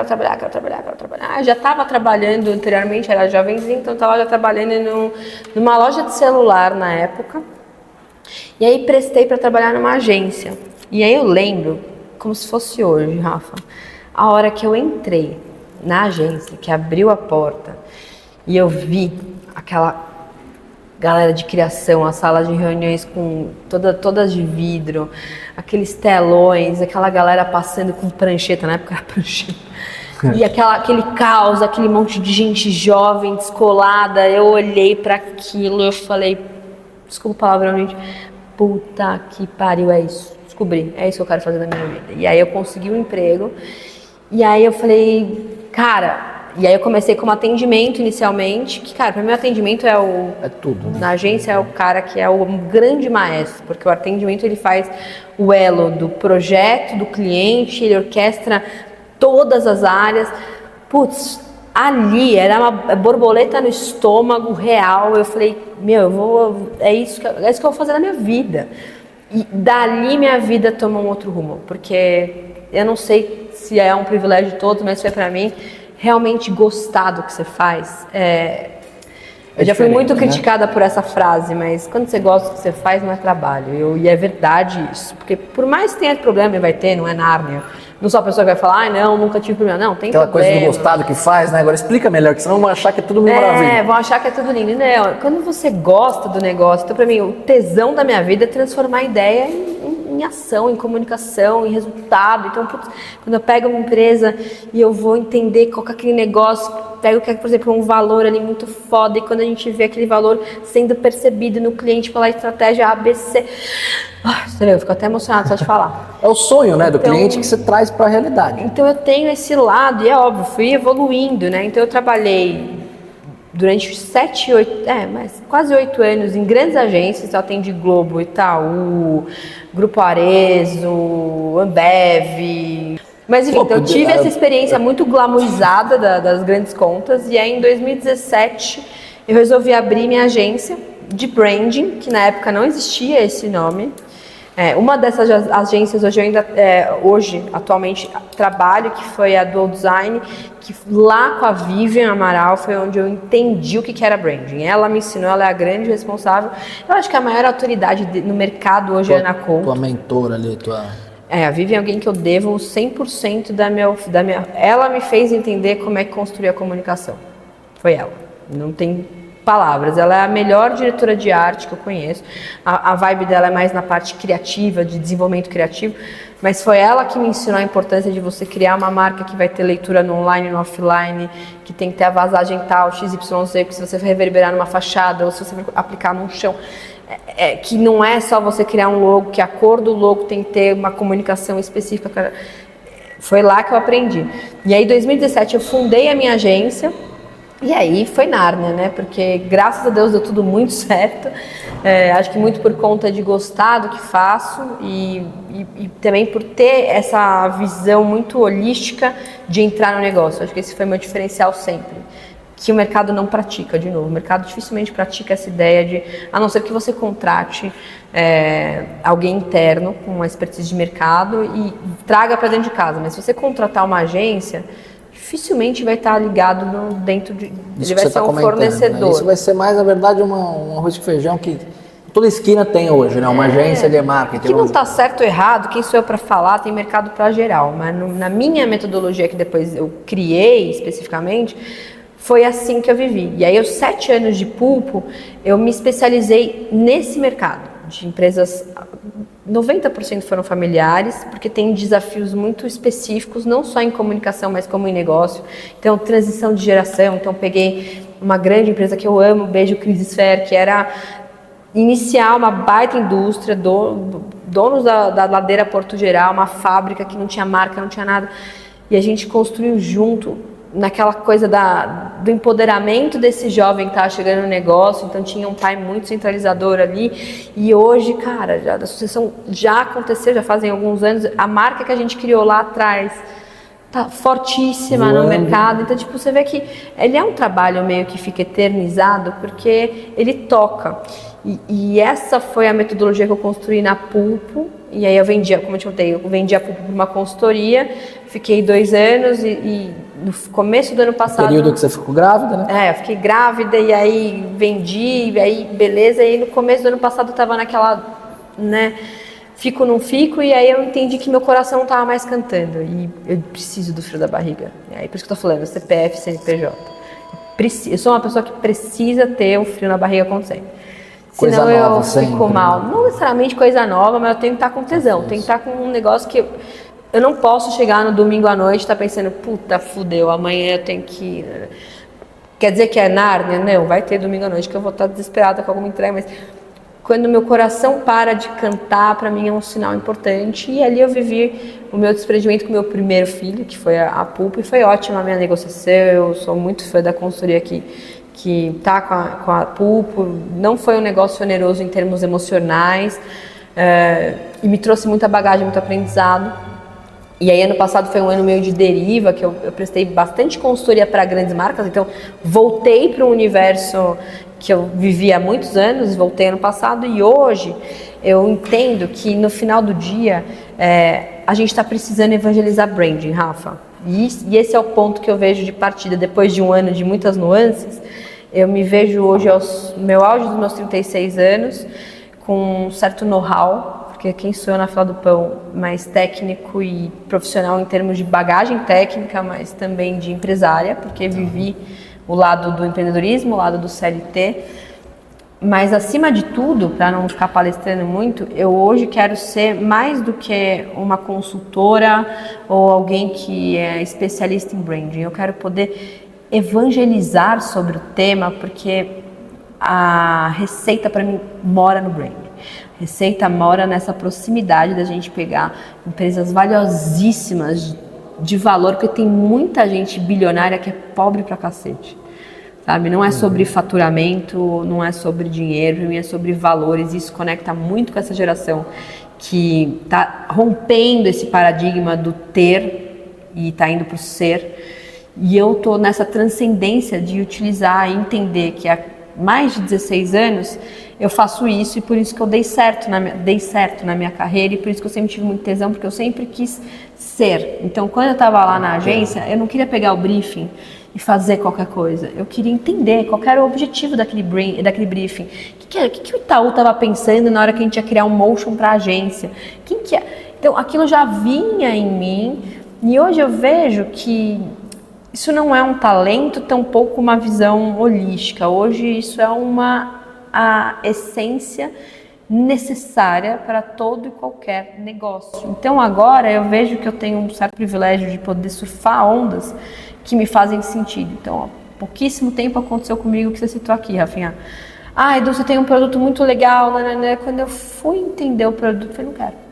Eu já estava trabalhando anteriormente, era jovenzinho, então eu estava já trabalhando numa loja de celular na época. E aí prestei para trabalhar numa agência. E aí eu lembro, como se fosse hoje, Rafa, a hora que eu entrei na agência, que abriu a porta, e eu vi aquela galera de criação, a sala de reuniões com todas de vidro, aqueles telões, aquela galera passando com prancheta, na época era prancheta, e aquele caos, aquele monte de gente jovem, descolada, eu olhei para aquilo, eu falei, desculpa o palavrão, gente, puta que pariu, é isso. Descobri, é isso que eu quero fazer na minha vida. E aí eu consegui um emprego, e aí eu falei, cara, e aí eu comecei como atendimento inicialmente, que, cara, para mim o atendimento é tudo, né? Na agência é o cara que é o grande maestro, porque o atendimento ele faz o elo do projeto, do cliente, ele orquestra todas as áreas. Putz, ali era uma borboleta no estômago real, eu falei, é isso que eu vou fazer na minha vida. E dali minha vida tomou um outro rumo, porque eu não sei se é um privilégio de todos, mas foi pra mim realmente gostar do que você faz. Eu já fui muito criticada por essa frase, mas quando você gosta do que você faz, não é trabalho. E é verdade isso, porque por mais que tenha problema, e vai ter, não é Nárnia. Não sou a pessoa que vai falar, não, nunca tive problema. Não, tem aquela problema. Coisa do gostado que faz, né? Agora explica melhor, que senão vão achar que é tudo maravilha. Vão achar que é tudo lindo. Não, quando você gosta do negócio, então pra mim, o tesão da minha vida é transformar a ideia em em ação, em comunicação, em resultado. Então, putz, quando eu pego uma empresa e eu vou entender qual que é aquele negócio, pego, por exemplo, um valor ali muito foda, e quando a gente vê aquele valor sendo percebido no cliente pela estratégia ABC, eu fico até emocionada só de falar. É o sonho, né, do cliente que você traz para a realidade. Então eu tenho esse lado, e é óbvio, fui evoluindo, né? Então eu trabalhei durante quase 8 anos em grandes agências. Eu atendi Globo, Itaú, Grupo Arezo, Ambev. Mas enfim, então eu tive essa experiência muito glamourizada das grandes contas, e aí em 2017 eu resolvi abrir minha agência de branding, que na época não existia esse nome. Uma dessas agências hoje atualmente trabalho, que foi a Dual Design, que lá com a Vivian Amaral foi onde eu entendi o que era branding. Ela me ensinou, ela é a grande responsável. Eu acho que a maior autoridade no mercado hoje é a Ana Conto. Tua mentora ali, a Vivian é alguém que eu devo 100% da minha... Ela me fez entender como é que construir a comunicação. Foi ela. Não tem palavras. Ela é a melhor diretora de arte que eu conheço. A vibe dela é mais na parte criativa, de desenvolvimento criativo, mas foi ela que me ensinou a importância de você criar uma marca que vai ter leitura no online e no offline, que tem que ter a vazagem tal, XYZ, porque se você reverberar numa fachada ou se você aplicar num chão, que não é só você criar um logo, que a cor do logo tem que ter uma comunicação específica. Foi lá que eu aprendi. E aí em 2017 eu fundei a minha agência. E aí foi Nárnia, né? Porque graças a Deus deu tudo muito certo. Acho que muito por conta de gostar do que faço e também por ter essa visão muito holística de entrar no negócio. Acho que esse foi meu diferencial sempre. Que o mercado não pratica, de novo. O mercado dificilmente pratica essa ideia de, a não ser que você contrate alguém interno com uma expertise de mercado e traga para dentro de casa. Mas se você contratar uma agência, dificilmente vai estar ligado dentro de... Ele vai ser um fornecedor. Né? Isso vai ser mais, na verdade, um arroz com feijão que toda esquina tem hoje, né? Uma agência de marketing. Que não está certo ou errado, quem sou eu para falar, tem mercado para geral. Mas na minha metodologia, que depois eu criei especificamente, foi assim que eu vivi. E aí, aos 7 anos de Pulpo, eu me especializei nesse mercado de empresas. 90% foram familiares, porque tem desafios muito específicos, não só em comunicação, mas como em negócio. Então, transição de geração. Então, peguei uma grande empresa que eu amo, beijo Crisisphere, que era iniciar uma baita indústria, donos da Ladeira Porto Geral, uma fábrica que não tinha marca, não tinha nada. E a gente construiu junto, naquela coisa do empoderamento desse jovem que estava chegando no negócio. Então tinha um pai muito centralizador ali, e hoje, cara, a sucessão já aconteceu, já fazem alguns anos. A marca que a gente criou lá atrás tá fortíssima no mercado. Então, tipo, você vê que ele é um trabalho meio que fica eternizado, porque ele toca. E essa foi a metodologia que eu construí na Pulpo. E aí eu vendia, como eu te contei, eu vendia a Pulpo para uma consultoria, fiquei 2 anos e no começo do ano passado... Período que você ficou grávida, né? Eu fiquei grávida e aí vendi, e aí beleza, e aí no começo do ano passado eu tava naquela, né, fico, não fico, e aí eu entendi que meu coração não tava mais cantando, e eu preciso do frio da barriga. E aí por isso que eu tô falando, CPF, CNPJ. Eu sou uma pessoa que precisa ter o frio na barriga acontecendo. Senão eu fico mal. Não necessariamente coisa nova, mas eu tenho que estar com tesão. Tenho que estar com um negócio que eu não posso chegar no domingo à noite e estar pensando, puta, fudeu, amanhã eu tenho que... Quer dizer que é Nárnia? Não, vai ter domingo à noite que eu vou estar desesperada com alguma entrega, mas quando meu coração para de cantar, para mim é um sinal importante. E ali eu vivi o meu desprendimento com o meu primeiro filho, que foi a Pulpo, e foi ótima a minha negociação. Eu sou muito fã da consultoria que tá com a Pulpo. Não foi um negócio oneroso em termos emocionais, e me trouxe muita bagagem, muito aprendizado. E aí ano passado foi um ano meio de deriva, que eu prestei bastante consultoria para grandes marcas, então voltei para um universo que eu vivi há muitos anos, voltei ano passado, e hoje eu entendo que no final do dia a gente está precisando evangelizar branding, Rafa. E esse é o ponto que eu vejo de partida, depois de um ano de muitas nuances. Eu me vejo hoje, meu auge dos meus 36 anos, com um certo know-how, porque quem sou eu na fila do pão, mais técnico e profissional em termos de bagagem técnica, mas também de empresária, porque vivi o lado do empreendedorismo, o lado do CLT, Mas, acima de tudo, para não ficar palestrando muito, eu hoje quero ser mais do que uma consultora ou alguém que é especialista em branding. Eu quero poder evangelizar sobre o tema, porque a receita, para mim, mora no branding. A receita mora nessa proximidade da gente pegar empresas valiosíssimas de valor, porque tem muita gente bilionária que é pobre pra cacete. Sabe? Não é sobre faturamento, não é sobre dinheiro, é sobre valores. Isso conecta muito com essa geração que está rompendo esse paradigma do ter e está indo para o ser. E eu estou nessa transcendência de utilizar e entender que há mais de 16 anos eu faço isso, e por isso que eu dei certo na minha carreira, e por isso que eu sempre tive muito tesão, porque eu sempre quis ser. Então, quando eu estava lá na agência, eu não queria pegar o briefing e fazer qualquer coisa. Eu queria entender qual era o objetivo daquele briefing. O que o Itaú estava pensando na hora que a gente ia criar um motion para a agência? Então, aquilo já vinha em mim, e hoje eu vejo que isso não é um talento, tampouco uma visão holística. Hoje isso é a essência necessária para todo e qualquer negócio. Então agora eu vejo que eu tenho um certo privilégio de poder surfar ondas que me fazem sentido. Então, há pouquíssimo tempo aconteceu comigo o que você citou aqui, Rafinha. Edu, você tem um produto muito legal, né? Quando eu fui entender o produto, eu falei, não quero.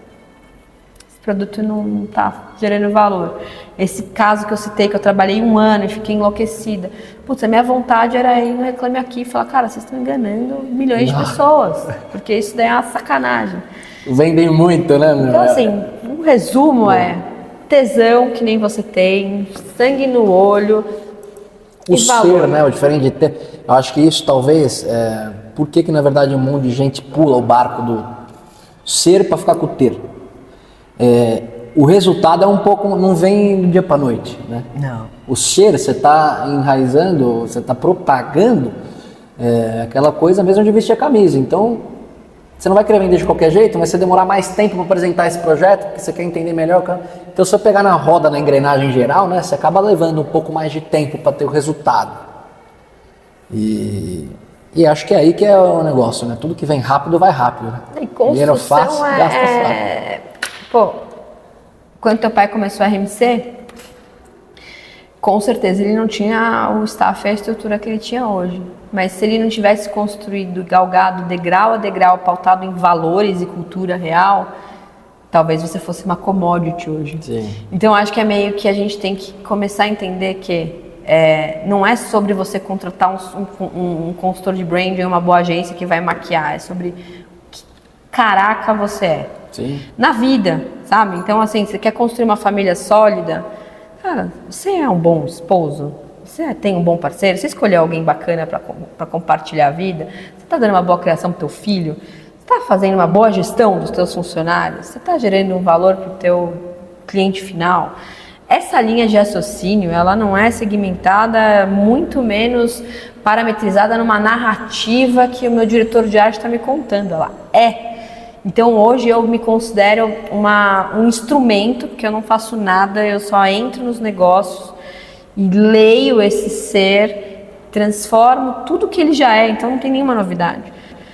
Esse produto não está gerando valor. Esse caso que eu citei, que eu trabalhei 1 ano e fiquei enlouquecida. Putz, a minha vontade era ir no Reclame Aqui e falar, cara, vocês estão enganando milhões de pessoas, porque isso daí é uma sacanagem. Vendem muito, né? Então, assim, um resumo é tesão que nem você tem, sangue no olho. O ser, né? O diferente de ter. Eu acho que isso talvez. Por que na verdade um monte de gente pula o barco do ser para ficar com o ter? O resultado é um pouco. Não vem do dia para noite, né? Não. O ser, você está enraizando, você está propagando aquela coisa mesmo de vestir a camisa. Então, você não vai querer vender de qualquer jeito, mas você demorar mais tempo para apresentar esse projeto, porque você quer entender melhor. Então, se você pegar na roda, na engrenagem geral, né, você acaba levando um pouco mais de tempo para ter o resultado. E acho que é aí que é o negócio, né? Tudo que vem rápido, vai rápido. Né? E construção dinheiro fácil, gasta fácil. Pô, quando teu pai começou a RMC, com certeza ele não tinha o staff e a estrutura que ele tinha hoje. Mas se ele não tivesse construído, galgado degrau a degrau, pautado em valores e cultura real, talvez você fosse uma commodity hoje. Sim. Então acho que é meio que a gente tem que começar a entender que não é sobre você contratar um consultor de branding, uma boa agência que vai maquiar, é sobre que caraca você é. Sim. Na vida, sabe? Então assim, você quer construir uma família sólida, cara, você é um bom esposo? Você tem um bom parceiro? Você escolheu alguém bacana para compartilhar a vida? Você está dando uma boa criação para o teu filho? Você está fazendo uma boa gestão dos teus funcionários? Você está gerando um valor para o teu cliente final? Essa linha de raciocínio, ela não é segmentada, muito menos parametrizada numa narrativa que o meu diretor de arte está me contando. Ela é. Então hoje eu me considero um instrumento, porque eu não faço nada, eu só entro nos negócios e leio esse ser, transformo tudo que ele já é, então não tem nenhuma novidade.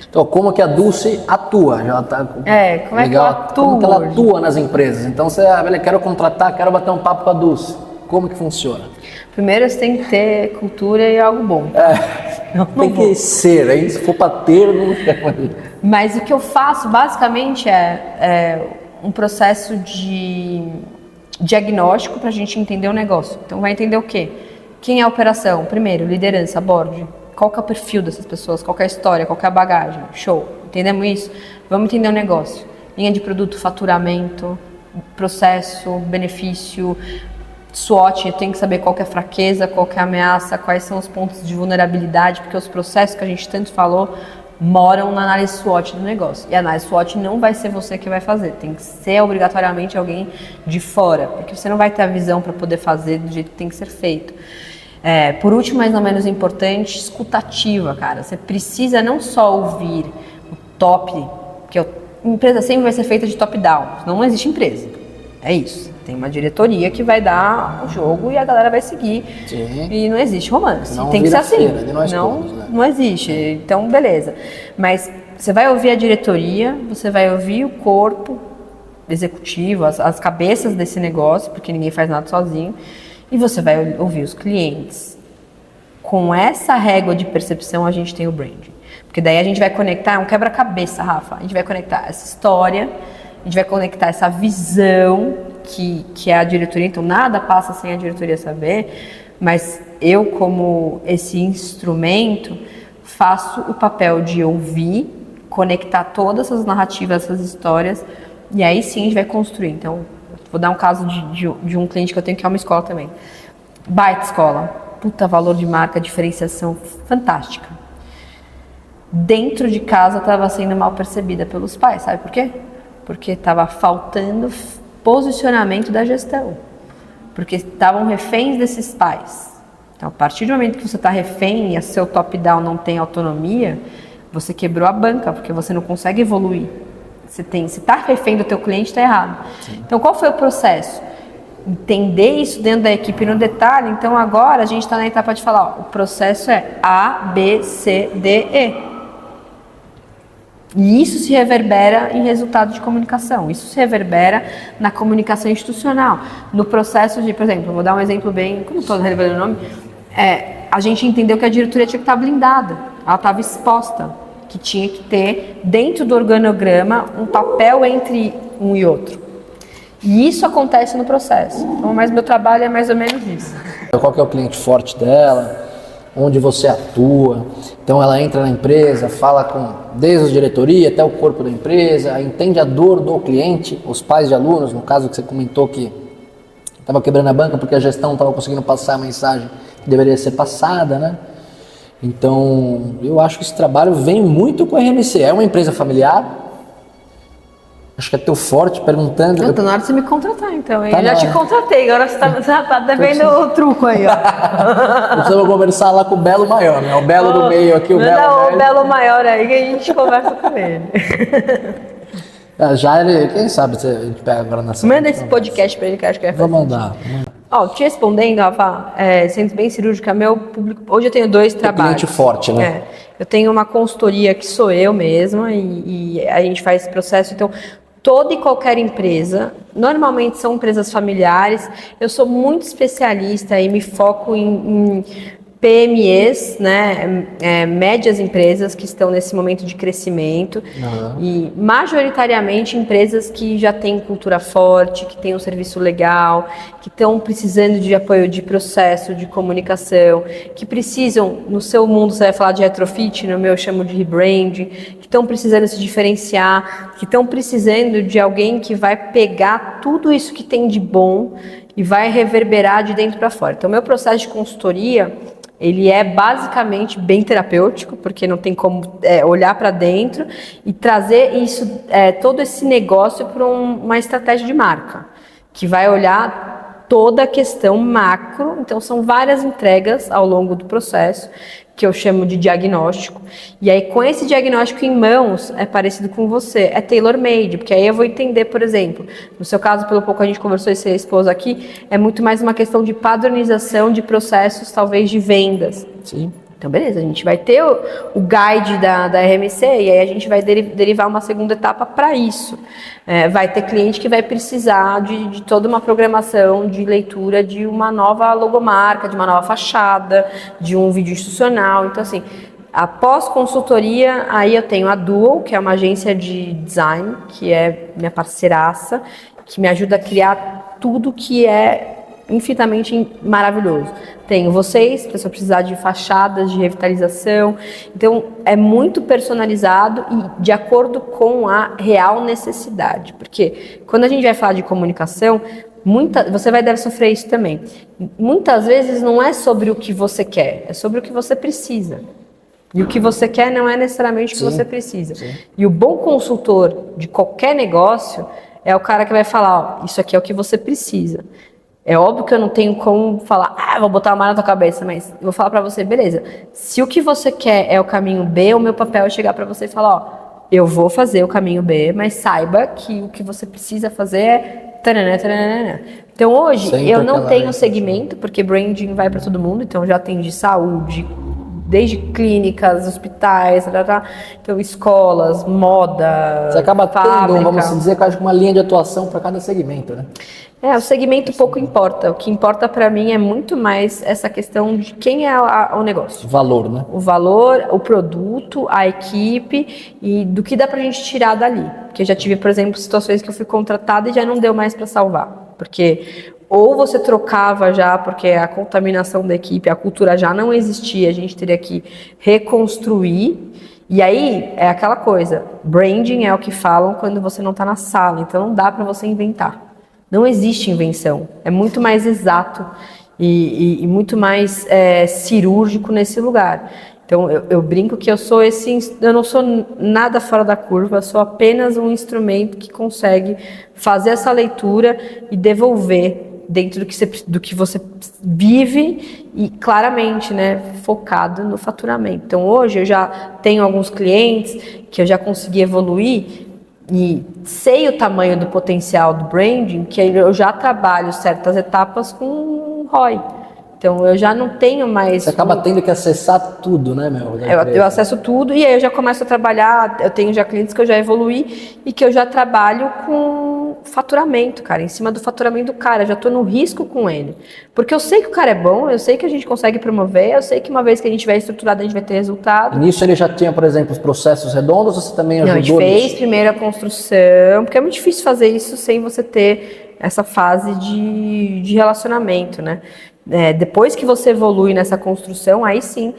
Então, como que a Dulce atua? Já tá como é que ela atua? Como que ela atua nas empresas? Então, você, quero contratar, quero bater um papo com a Dulce. Como que funciona? Primeiro, você tem que ter cultura e algo bom. Tem que ser, aí se for para ter, não chama. Mas o que eu faço, basicamente, é um processo de diagnóstico para a gente entender o negócio. Então, vai entender o quê? Quem é a operação? Primeiro, liderança, board. Qual que é o perfil dessas pessoas? Qual que é a história? Qual que é a bagagem? Show. Entendemos isso? Vamos entender o negócio. Linha de produto, faturamento, processo, benefício, SWOT. Eu tenho que saber qual que é a fraqueza, qual que é a ameaça, quais são os pontos de vulnerabilidade, porque os processos que a gente tanto falou moram na análise SWOT do negócio. E a análise SWOT não vai ser você que vai fazer, tem que ser obrigatoriamente alguém de fora, porque você não vai ter a visão para poder fazer do jeito que tem que ser feito. Por último, mas não menos importante, escutativa, cara. Você precisa não só ouvir o top, porque a empresa sempre vai ser feita de top-down, não existe empresa. É isso. Tem uma diretoria que vai dar o jogo e a galera vai seguir. Sim. E não existe romance. Não tem que ser assim. Não existe. Então, beleza. Mas você vai ouvir a diretoria, você vai ouvir o corpo executivo, as cabeças desse negócio, porque ninguém faz nada sozinho, e você vai ouvir os clientes. Com essa régua de percepção, a gente tem o branding. Porque daí a gente vai conectar, é um quebra-cabeça, Rafa. A gente vai conectar essa história, a gente vai conectar essa visão que é a diretoria. Então, nada passa sem a diretoria saber, mas eu, como esse instrumento, faço o papel de ouvir, conectar todas essas narrativas, essas histórias, e aí sim a gente vai construir. Então, vou dar um caso de um cliente que eu tenho, que é uma escola também. Baita escola. Puta valor de marca, diferenciação fantástica. Dentro de casa estava sendo mal percebida pelos pais. Sabe por quê? Porque estava faltando posicionamento da gestão. Porque estavam reféns desses pais. Então, a partir do momento que você está refém e seu top-down não tem autonomia, você quebrou a banca, porque você não consegue evoluir. Você está refém do teu cliente, está errado. Sim. Então, qual foi o processo? Entender isso dentro da equipe no detalhe. Então, agora a gente está na etapa de falar, ó, o processo é A, B, C, D, E. E isso se reverbera em resultado de comunicação. Isso se reverbera na comunicação institucional. No processo de, por exemplo, vou dar um exemplo bem, como estou revelando o nome, a gente entendeu que a diretoria tinha que estar blindada. Ela estava exposta, que tinha que ter, dentro do organograma, um papel entre um e outro. E isso acontece no processo. Então, mas meu trabalho é mais ou menos isso. Qual que é o cliente forte dela? Onde você atua? Então ela entra na empresa, fala desde a diretoria até o corpo da empresa, entende a dor do cliente, os pais de alunos, no caso que você comentou que estava quebrando a banca porque a gestão não estava conseguindo passar a mensagem que deveria ser passada, né? Então, eu acho que esse trabalho vem muito com a RMC. É uma empresa familiar. Acho que é teu forte, perguntando... Tá na hora de você me contratar, então. Eu já te contratei, agora você tá devendo o truco aí, ó. Precisamos conversar lá com o Belo Maior, né? O Belo do meio aqui, o Belo... O Belo Maior aí, que a gente conversa com ele. Já ele, quem sabe, a gente pega agora na semana. Manda esse podcast pra ele, que eu acho que vai fazer. Vou mandar. Ó, te respondendo, Rafa, sendo bem cirúrgica, meu público... Hoje eu tenho 2 trabalhos. Cliente forte, né? Eu tenho uma consultoria que sou eu mesma e a gente faz esse processo, então... Toda e qualquer empresa, normalmente são empresas familiares, eu sou muito especialista e me foco em PMEs, né, médias empresas que estão nesse momento de crescimento e majoritariamente empresas que já têm cultura forte, que têm um serviço legal, que estão precisando de apoio de processo, de comunicação, que precisam, no seu mundo você vai falar de retrofit, no meu eu chamo de rebranding, que estão precisando se diferenciar, que estão precisando de alguém que vai pegar tudo isso que tem de bom e vai reverberar de dentro para fora. Então, meu processo de consultoria, ele é basicamente bem terapêutico, porque não tem como olhar para dentro e trazer isso, todo esse negócio para uma estratégia de marca, que vai olhar toda a questão macro. Então, são várias entregas ao longo do processo, que eu chamo de diagnóstico. E aí, com esse diagnóstico em mãos, é parecido com você, é tailor-made, porque aí eu vou entender, por exemplo, no seu caso, pelo pouco a gente conversou e você expôs aqui, é muito mais uma questão de padronização de processos, talvez de vendas. Sim. Então, beleza, a gente vai ter o guide da RMC e aí a gente vai derivar uma segunda etapa para isso. Vai ter cliente que vai precisar de toda uma programação de leitura de uma nova logomarca, de uma nova fachada, de um vídeo institucional. Então, assim, após consultoria, aí eu tenho a Dual, que é uma agência de design, que é minha parceiraça, que me ajuda a criar tudo que é infinitamente maravilhoso. Tenho vocês, se eu precisar de fachadas, de revitalização. Então, é muito personalizado e de acordo com a real necessidade. Porque quando a gente vai falar de comunicação, você deve sofrer isso também. Muitas vezes não é sobre o que você quer, é sobre o que você precisa. E o que você quer não é necessariamente o que você precisa. Sim. E o bom consultor de qualquer negócio é o cara que vai falar, ó, isso aqui é o que você precisa. É óbvio que eu não tenho como falar, vou botar uma mão na tua cabeça, mas eu vou falar pra você, beleza, se o que você quer é o caminho B, o meu papel é chegar pra você e falar, ó, eu vou fazer o caminho B, mas saiba que o que você precisa fazer é Taranã, taranã. Então hoje Sempre eu não aquela tenho lente. segmento, porque branding vai para todo mundo, então já tem de saúde, desde clínicas, hospitais, então escolas, moda, Você acaba tendo, fábrica. vamos dizer, quase uma linha de atuação para cada segmento, né? O segmento pouco importa. O que importa para mim é muito mais essa questão de quem é o negócio. Valor, né? O valor, o produto, a equipe e do que dá pra gente tirar dali. Porque eu já tive, por exemplo, situações que eu fui contratada e já não deu mais para salvar. Porque ou você trocava já, porque a contaminação da equipe, a cultura já não existia, a gente teria que reconstruir. E aí é aquela coisa, branding é o que falam quando você não está na sala, então não dá para você inventar. Não existe invenção, é muito mais exato e muito mais cirúrgico nesse lugar. Então eu brinco que eu não sou nada fora da curva, eu sou apenas um instrumento que consegue fazer essa leitura e devolver dentro do que você vive e claramente, né, focado no faturamento. Então hoje eu já tenho alguns clientes que eu já consegui evoluir e sei o tamanho do potencial do branding, que eu já trabalho certas etapas com ROI. Então eu já não tenho mais... Você acaba tendo que acessar tudo, né, meu? Eu acesso tudo e aí eu já começo a trabalhar, eu tenho já clientes que eu já evoluí e que eu já trabalho com faturamento, cara, em cima do faturamento do cara, eu já estou no risco com ele. Porque eu sei que o cara é bom, eu sei que a gente consegue promover, eu sei que uma vez que a gente tiver estruturado a gente vai ter resultado. E nisso ele já tinha, por exemplo, os processos redondos, ou você também ajudou? Não, a gente fez primeiro a construção, porque é muito difícil fazer isso sem você ter essa fase de relacionamento, né? Depois que você evolui nessa construção, aí sim,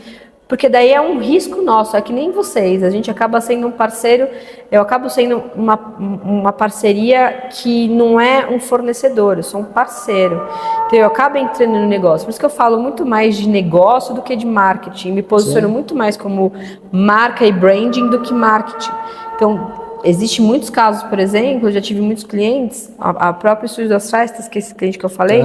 porque daí é um risco nosso, é que nem vocês, a gente acaba sendo um parceiro, eu acabo sendo uma parceria que não é um fornecedor, eu sou um parceiro, então eu acabo entrando no negócio, por isso que eu falo muito mais de negócio do que de marketing, me posiciono muito mais como marca e branding do que marketing. Então, existem muitos casos, por exemplo, eu já tive muitos clientes, a própria Estúdio das Festas, que é esse cliente que eu falei,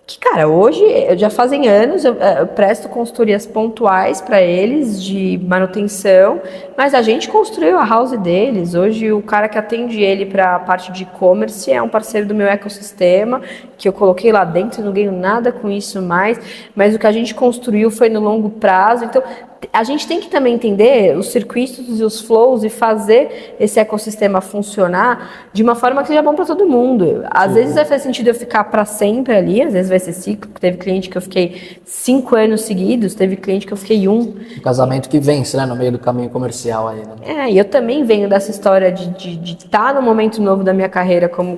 que, cara, hoje, já fazem anos, eu presto consultorias pontuais para eles de manutenção, mas a gente construiu a house deles. Hoje, o cara que atende ele para a parte de e-commerce é um parceiro do meu ecossistema, que eu coloquei lá dentro, não ganho nada com isso mais, mas o que a gente construiu foi no longo prazo. Então, a gente tem que também entender os circuitos e os flows e fazer esse ecossistema funcionar de uma forma que seja bom para todo mundo. Às vezes vai fazer sentido eu ficar para sempre ali, às vezes vai ser ciclo. Teve cliente que eu fiquei 5 anos seguidos, teve cliente que eu fiquei 1. Um casamento que vence, né, no meio do caminho comercial aí, né? E eu também venho dessa história de estar no momento novo da minha carreira como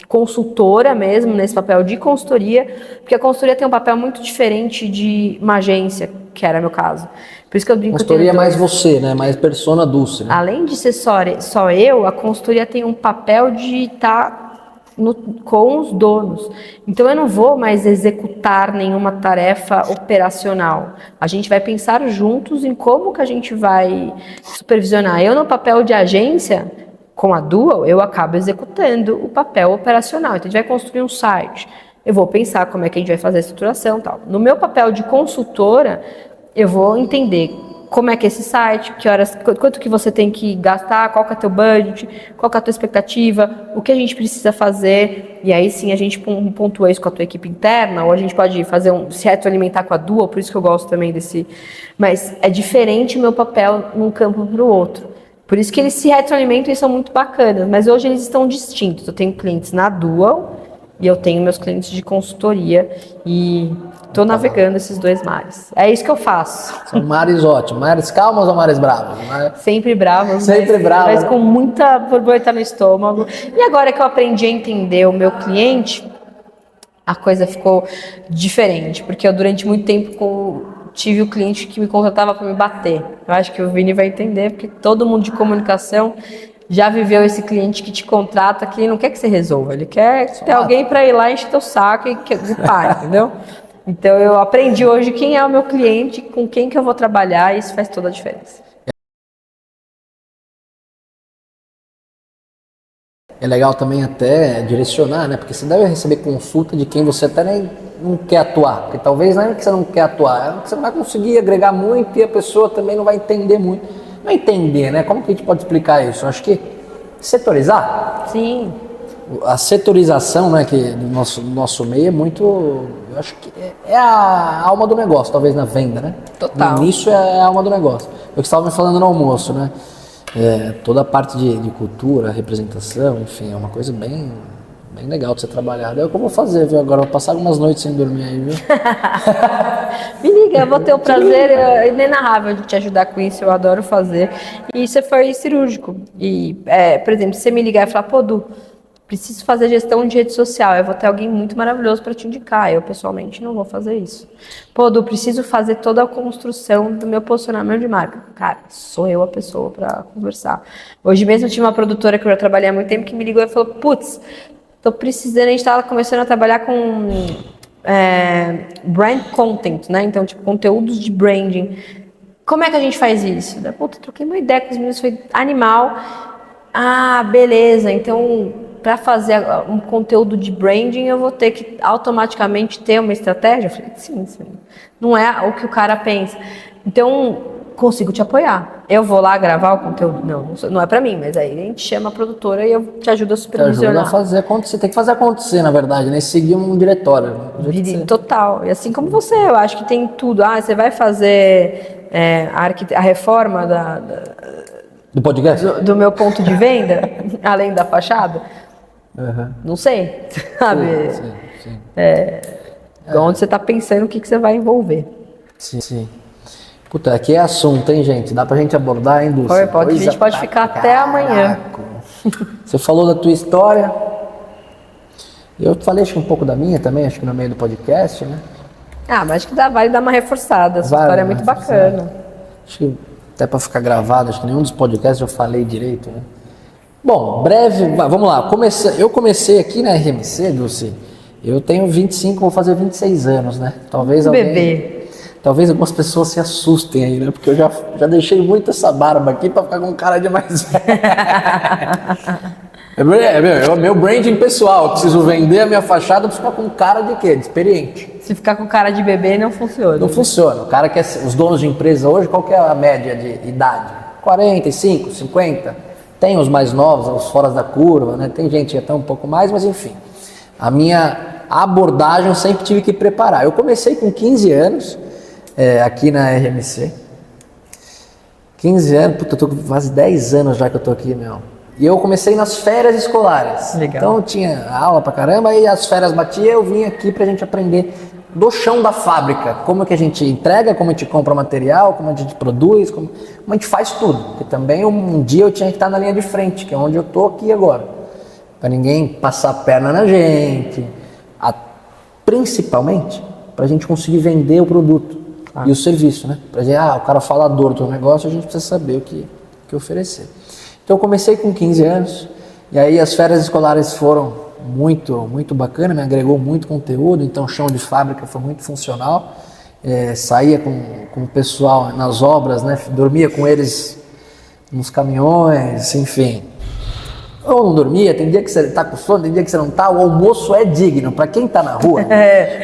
consultora mesmo, nesse papel de consultoria, porque a consultoria tem um papel muito diferente de uma agência, que era meu caso. Por isso que eu brinco. Consultoria é mais você, né? Mais persona dulce, né? Além de ser só eu, a consultoria tem um papel de estar com os donos. Então eu não vou mais executar nenhuma tarefa operacional. A gente vai pensar juntos em como que a gente vai supervisionar. Eu no papel de agência, com a Dual, eu acabo executando o papel operacional. Então a gente vai construir um site. Eu vou pensar como é que a gente vai fazer a estruturação e tal. No meu papel de consultora, eu vou entender como é que é esse site, que horas, quanto que você tem que gastar, qual que é o teu budget, qual que é a tua expectativa, o que a gente precisa fazer, e aí sim a gente pontua isso com a tua equipe interna, ou a gente pode fazer se retroalimentar com a Dual, por isso que eu gosto também desse... Mas é diferente o meu papel num campo para o outro. Por isso que eles se retroalimentam e são muito bacanas, mas hoje eles estão distintos. Eu tenho clientes na Dual e eu tenho meus clientes de consultoria e estou navegando esses dois mares. É isso que eu faço. São mares ótimos. Mares calmas ou mares bravos? Sempre bravos. Sempre bravos. Mas com muita borboleta no estômago. E agora que eu aprendi a entender o meu cliente, a coisa ficou diferente. Porque eu durante muito tempo tive o cliente que me contratava para me bater. Eu acho que o Vini vai entender, porque todo mundo de comunicação já viveu esse cliente que te contrata, que não quer que você resolva, ele quer ter alguém para ir lá encher teu saco e pá, entendeu? Então eu aprendi hoje quem é o meu cliente, com quem que eu vou trabalhar, e isso faz toda a diferença. É legal também até direcionar, né? Porque você deve receber consulta de quem você até nem não quer atuar. Porque talvez não é que você não quer atuar, é que você não vai conseguir agregar muito e a pessoa também não vai entender muito. Não é entender, né? Como que a gente pode explicar isso? Eu acho que setorizar. Sim. a setorização, né, que do nosso meio é muito, eu acho que é a alma do negócio, talvez na venda, né? Total. No início é a alma do negócio. Eu que estava me falando no almoço, né? Toda a parte de cultura, representação, enfim, é uma coisa bem legal de ser trabalhado. É o que eu vou fazer, viu? Agora eu vou passar algumas noites sem dormir aí, viu? Me liga, eu vou ter o prazer inenarrável de te ajudar com isso, eu adoro fazer. E você foi cirúrgico. E, por exemplo, se você me ligar e falar, pô, Du, preciso fazer gestão de rede social, eu vou ter alguém muito maravilhoso para te indicar. Eu, pessoalmente, não vou fazer isso. Pô, Du, preciso fazer toda a construção do meu posicionamento de marca. Cara, sou eu a pessoa para conversar. Hoje mesmo eu tive uma produtora que eu já trabalhei há muito tempo que me ligou e falou, putz, tô precisando, a gente estava começando a trabalhar com brand content, né? Então, tipo, conteúdos de branding. Como é que a gente faz isso? Puta, troquei uma ideia com os meninos, foi animal. Ah, beleza, então, para fazer um conteúdo de branding, eu vou ter que automaticamente ter uma estratégia? Eu falei, sim. Não é o que o cara pensa. Então, consigo te apoiar. Eu vou lá gravar o conteúdo? Não é pra mim, mas aí a gente chama a produtora e eu te ajudo a supervisionar. Te ajuda a fazer acontecer. Tem que fazer acontecer, na verdade, né? Seguir um diretório. Total. E assim como você, eu acho que tem tudo. Ah, você vai fazer a reforma do podcast? Do meu ponto de venda, além da fachada? Uhum. Não sei, sabe? Sim. Onde você tá pensando, o que você vai envolver. Sim. Puta, aqui é assunto, hein, gente? Dá pra gente abordar, hein, Dulce? A gente pode ficar até amanhã. Você falou da tua história. Eu falei, acho que um pouco da minha também, acho que no meio do podcast, né? Mas acho que vale dar uma reforçada. Essa história é muito bacana. Acho que até pra ficar gravado, acho que nenhum dos podcasts eu falei direito, né? Bom, breve, vamos lá. Eu comecei aqui na RMC, Dulce. Eu tenho 25, vou fazer 26 anos, né? Talvez Talvez algumas pessoas se assustem aí, né? Porque eu já deixei muito essa barba aqui pra ficar com cara de mais velho. É meu branding pessoal. Eu preciso vender a minha fachada pra ficar com cara de quê? De experiente. Se ficar com cara de bebê, não funciona. Não funciona. O cara que os donos de empresa hoje, qual que é a média de idade? 45, 50. Tem os mais novos, os fora da curva, né? Tem gente que até um pouco mais, mas enfim. A minha abordagem eu sempre tive que preparar. Eu comecei com 15 anos. Aqui na RMC. 15 anos, puta, eu tô quase 10 anos já que eu tô aqui, meu. E eu comecei nas férias escolares. Legal. Então eu tinha aula pra caramba, e as férias batiam, eu vim aqui pra gente aprender do chão da fábrica. Como é que a gente entrega, como a gente compra material, como a gente produz, como a gente faz tudo. Porque também um dia eu tinha que estar na linha de frente, que é onde eu tô aqui agora. Pra ninguém passar a perna na gente. Principalmente pra gente conseguir vender o produto. E o serviço, né? Pra dizer, o cara falador do negócio, a gente precisa saber o que oferecer. Então eu comecei com 15 anos, e aí as férias escolares foram muito bacana, me agregou muito conteúdo, então o chão de fábrica foi muito funcional. Saía com o pessoal nas obras, né? Dormia com eles nos caminhões, enfim. Ou não dormia, tem dia que você tá com sono, tem dia que você não tá. O almoço é digno, para quem tá na rua,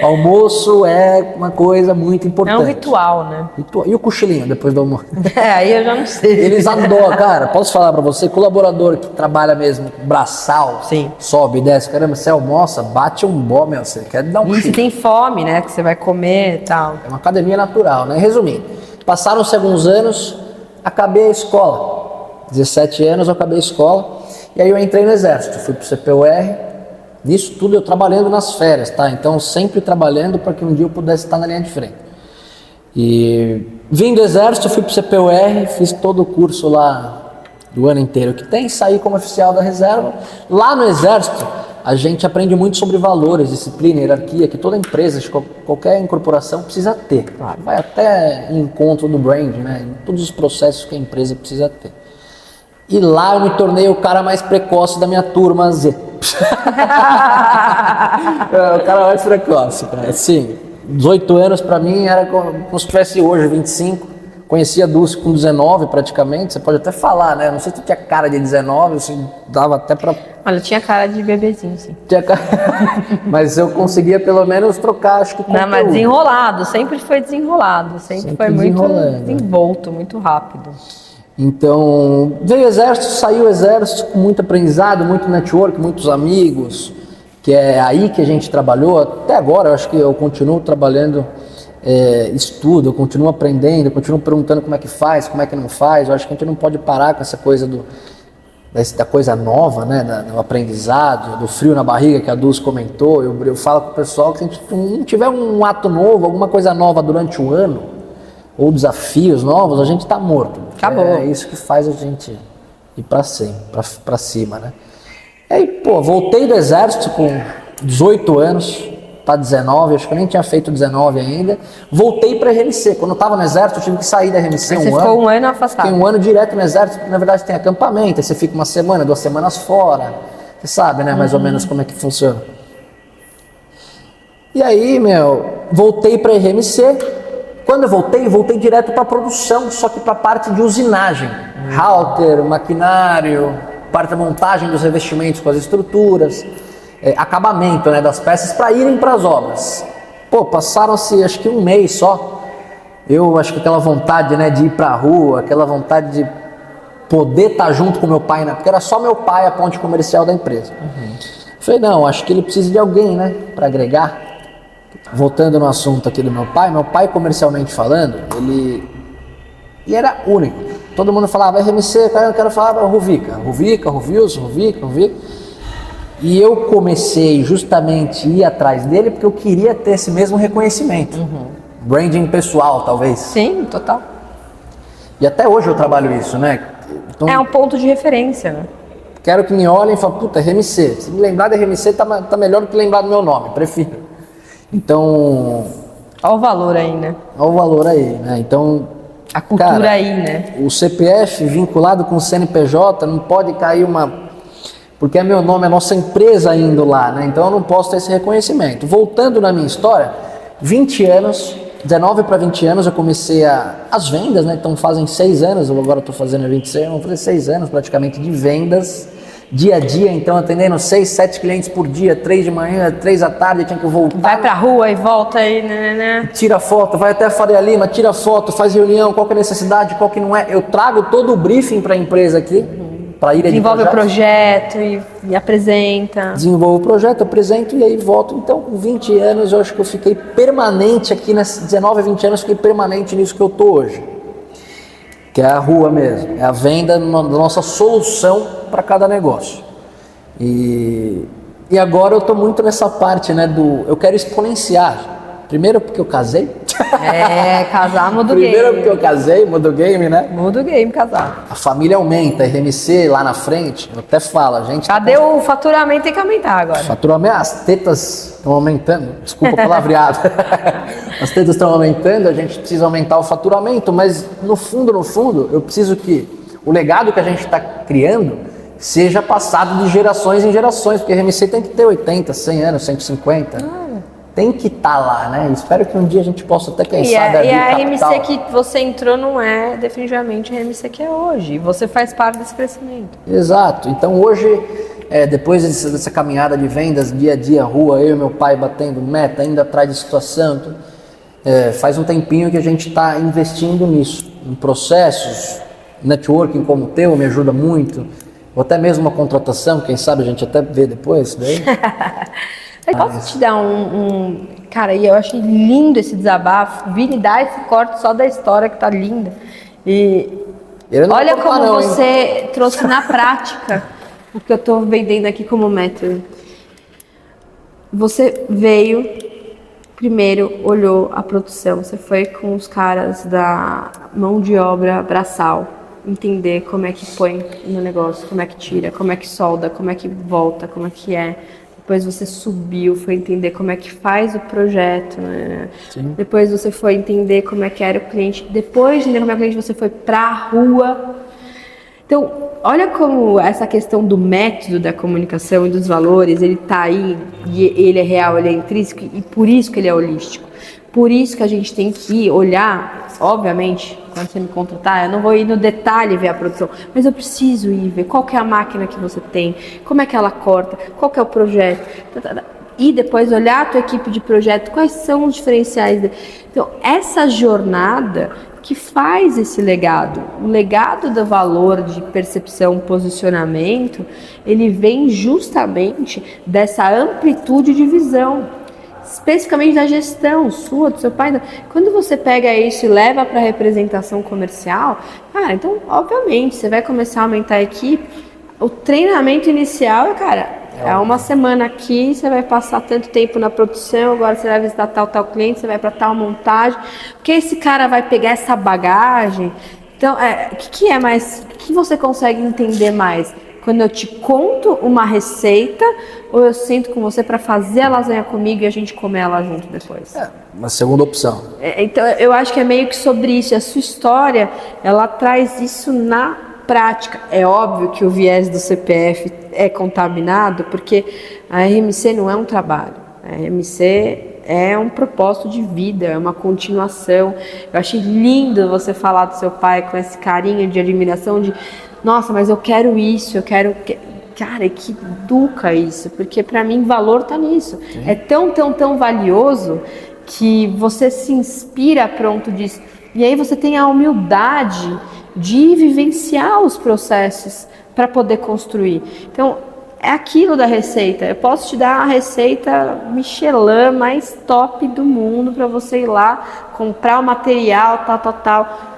o almoço é uma coisa muito importante. É um ritual, né? E o cochilinho depois do almoço? Aí eu já não sei. Eles adoram, cara, posso falar para você, colaborador que trabalha mesmo, braçal, sim, sobe e desce, caramba, você almoça, bate um bó, meu, você quer dar um cochilo. E se tem fome, né, que você vai comer e tal. É uma academia natural, né? Resumindo, passaram-se alguns anos, acabei a escola. 17 anos eu acabei a escola. E aí eu entrei no exército, fui pro CPUR, nisso tudo eu trabalhando nas férias, tá? Então sempre trabalhando para que um dia eu pudesse estar na linha de frente. E vim do exército, fui pro CPUR, fiz todo o curso lá do ano inteiro que tem, saí como oficial da reserva. Lá no exército a gente aprende muito sobre valores, disciplina, hierarquia, que toda empresa, qualquer incorporação precisa ter. Claro, vai até em encontro do brand, né? Em todos os processos que a empresa precisa ter. E lá eu me tornei o cara mais precoce da minha turma Z. O cara mais precoce, cara. Sim, 18 anos pra mim era como se tivesse hoje 25. Conheci a Dulce com 19 praticamente. Você pode até falar, né? Não sei se tu tinha cara de 19, assim, dava até pra... Olha, eu tinha cara de bebezinho, sim. Mas eu conseguia pelo menos trocar, acho que conteúdo. Não, mas desenrolado, sempre foi desenrolado. Sempre foi muito desenvolto, muito rápido. Então, veio o exército, saiu o exército com muito aprendizado, muito network, muitos amigos, que é aí que a gente trabalhou. Até agora, eu acho que eu continuo trabalhando, estudo, eu continuo aprendendo, eu continuo perguntando como é que faz, como é que não faz. Eu acho que a gente não pode parar com essa coisa da coisa nova, né, do aprendizado, do frio na barriga que a Dulce comentou. Eu falo com o pessoal que se a gente não tiver um ato novo, alguma coisa nova durante o ano, ou desafios novos, a gente está morto. Acabou. É isso que faz a gente ir para cima, né? E aí, pô, voltei do exército com 18 anos, para 19, acho que eu nem tinha feito 19 ainda. Voltei para a RMC. Quando eu estava no exército, eu tive que sair da RMC Você ficou um ano afastado. Fiquei um ano direto no exército, na verdade tem acampamento, aí você fica uma semana, 2 semanas fora. Você sabe, né, mais ou menos como é que funciona. E aí, voltei para a RMC. Quando eu voltei direto para a produção, só que para a parte de usinagem. Halter, maquinário, parte da montagem dos revestimentos com as estruturas, acabamento, né, das peças para irem para as obras. Pô, passaram-se acho que um mês só. Eu acho que aquela vontade, né, de ir para a rua, aquela vontade de poder estar junto com meu pai, né, porque era só meu pai a ponte comercial da empresa. Falei, não, acho que ele precisa de alguém, né, para agregar. Voltando no assunto aqui do meu pai comercialmente falando, ele era único. Todo mundo falava RMC, eu quero falar Ruvica. E eu comecei justamente a ir atrás dele porque eu queria ter esse mesmo reconhecimento. Branding pessoal, talvez. Sim, total. E até hoje eu trabalho isso, né? Então, é um ponto de referência, né? Quero que me olhem e falem, puta, RMC. Se me lembrar da RMC, tá melhor do que lembrar do meu nome, prefiro. Então... Olha o valor aí, né? Olha o valor aí, né? Então... A cultura aí, né? O CPF vinculado com o CNPJ não pode cair porque é meu nome, é nossa empresa indo lá, né? Então eu não posso ter esse reconhecimento. Voltando na minha história, 20 anos, 19 para 20 anos eu comecei as vendas, né? Então fazem 6 anos, eu agora estou fazendo 26, vou fazer 6 anos praticamente de vendas, dia a dia, então atendendo 6, 7 clientes por dia, 3 de manhã, 3 à tarde, eu tinha que voltar. Vai pra rua e volta aí, né? Tira foto, vai até a Faria Lima, tira foto, faz reunião, qual que é a necessidade, qual que não é. Eu trago todo o briefing para a empresa aqui, para ir desenvolve o projeto e apresenta. Desenvolvo o projeto, apresento e aí volto. Então, com 20 anos, eu acho que eu fiquei permanente aqui, nesses 19 a 20 anos, fiquei permanente nisso que eu tô hoje. Que é a rua mesmo, é a venda da nossa solução para cada negócio. E agora eu estou muito nessa parte, né, eu quero exponenciar. Primeiro porque eu casei. Casar muda o game. Primeiro porque eu casei, muda o game, né? Muda o game, casar. A família aumenta, a RMC lá na frente, eu até falo, a gente... Cadê o faturamento? Tem que aumentar agora. Faturamento, as tetas estão aumentando, desculpa o palavreado. As tetas estão aumentando, a gente precisa aumentar o faturamento, mas no fundo, eu preciso que o legado que a gente está criando seja passado de gerações em gerações, porque a RMC tem que ter 80, 100 anos, 150. Tem que estar lá, né? Espero que um dia a gente possa até, quem sabe, abrir a capital. RMC que você entrou não é definitivamente a RMC que é hoje. Você faz parte desse crescimento. Exato. Então hoje, depois dessa caminhada de vendas, dia a dia, rua, eu e meu pai batendo meta, indo atrás de situação, faz um tempinho que a gente está investindo nisso, em processos, networking como o teu me ajuda muito, ou até mesmo uma contratação, quem sabe a gente até vê depois isso daí. Posso te dar Cara, e eu achei lindo esse desabafo. Vini, dá esse corte só da história que tá linda. E olha como você trouxe na prática o que eu tô vendendo aqui como método. Você veio, primeiro olhou a produção, você foi com os caras da mão de obra braçal, entender como é que põe no negócio, como é que tira, como é que solda, como é que volta, como é que é. Depois você subiu, foi entender como é que faz o projeto, né? Sim. Depois você foi entender como é que era o cliente. Depois de entender como é que o cliente, você foi pra rua. Então, olha como essa questão do método da comunicação e dos valores, ele tá aí, e ele é real, ele é intrínseco, e por isso que ele é holístico. Por isso que a gente tem que olhar, obviamente, quando você me contratar, eu não vou ir no detalhe ver a produção, mas eu preciso ir ver qual que é a máquina que você tem, como é que ela corta, qual que é o projeto. e depois olhar a tua equipe de projeto, quais são os diferenciais. Então, essa jornada que faz esse legado. O legado do valor de percepção, posicionamento, ele vem justamente dessa amplitude de visão, especificamente da gestão sua, do seu pai. Quando você pega isso e leva para a representação comercial, cara, então, obviamente, você vai começar a aumentar a equipe. O treinamento inicial, cara, é uma semana aqui, você vai passar tanto tempo na produção, agora você vai visitar tal cliente, você vai para tal montagem, porque esse cara vai pegar essa bagagem. Então, o que é mais, o que você consegue entender mais? Quando eu te conto uma receita, ou eu sento com você para fazer a lasanha comigo e a gente comer ela junto depois? Uma segunda opção. Então, eu acho que é meio que sobre isso. A sua história, ela traz isso na prática. É óbvio que o viés do CPF é contaminado, porque a RMC não é um trabalho. A RMC é um propósito de vida, é uma continuação. Eu achei lindo você falar do seu pai com esse carinho de admiração, de nossa, mas eu quero isso, eu quero... Cara, que educa isso, porque para mim valor tá nisso. Sim. É tão valioso que você se inspira pronto disso. E aí você tem a humildade de vivenciar os processos para poder construir. Então, é aquilo da receita. Eu posso te dar a receita Michelin mais top do mundo para você ir lá, comprar o material, tal.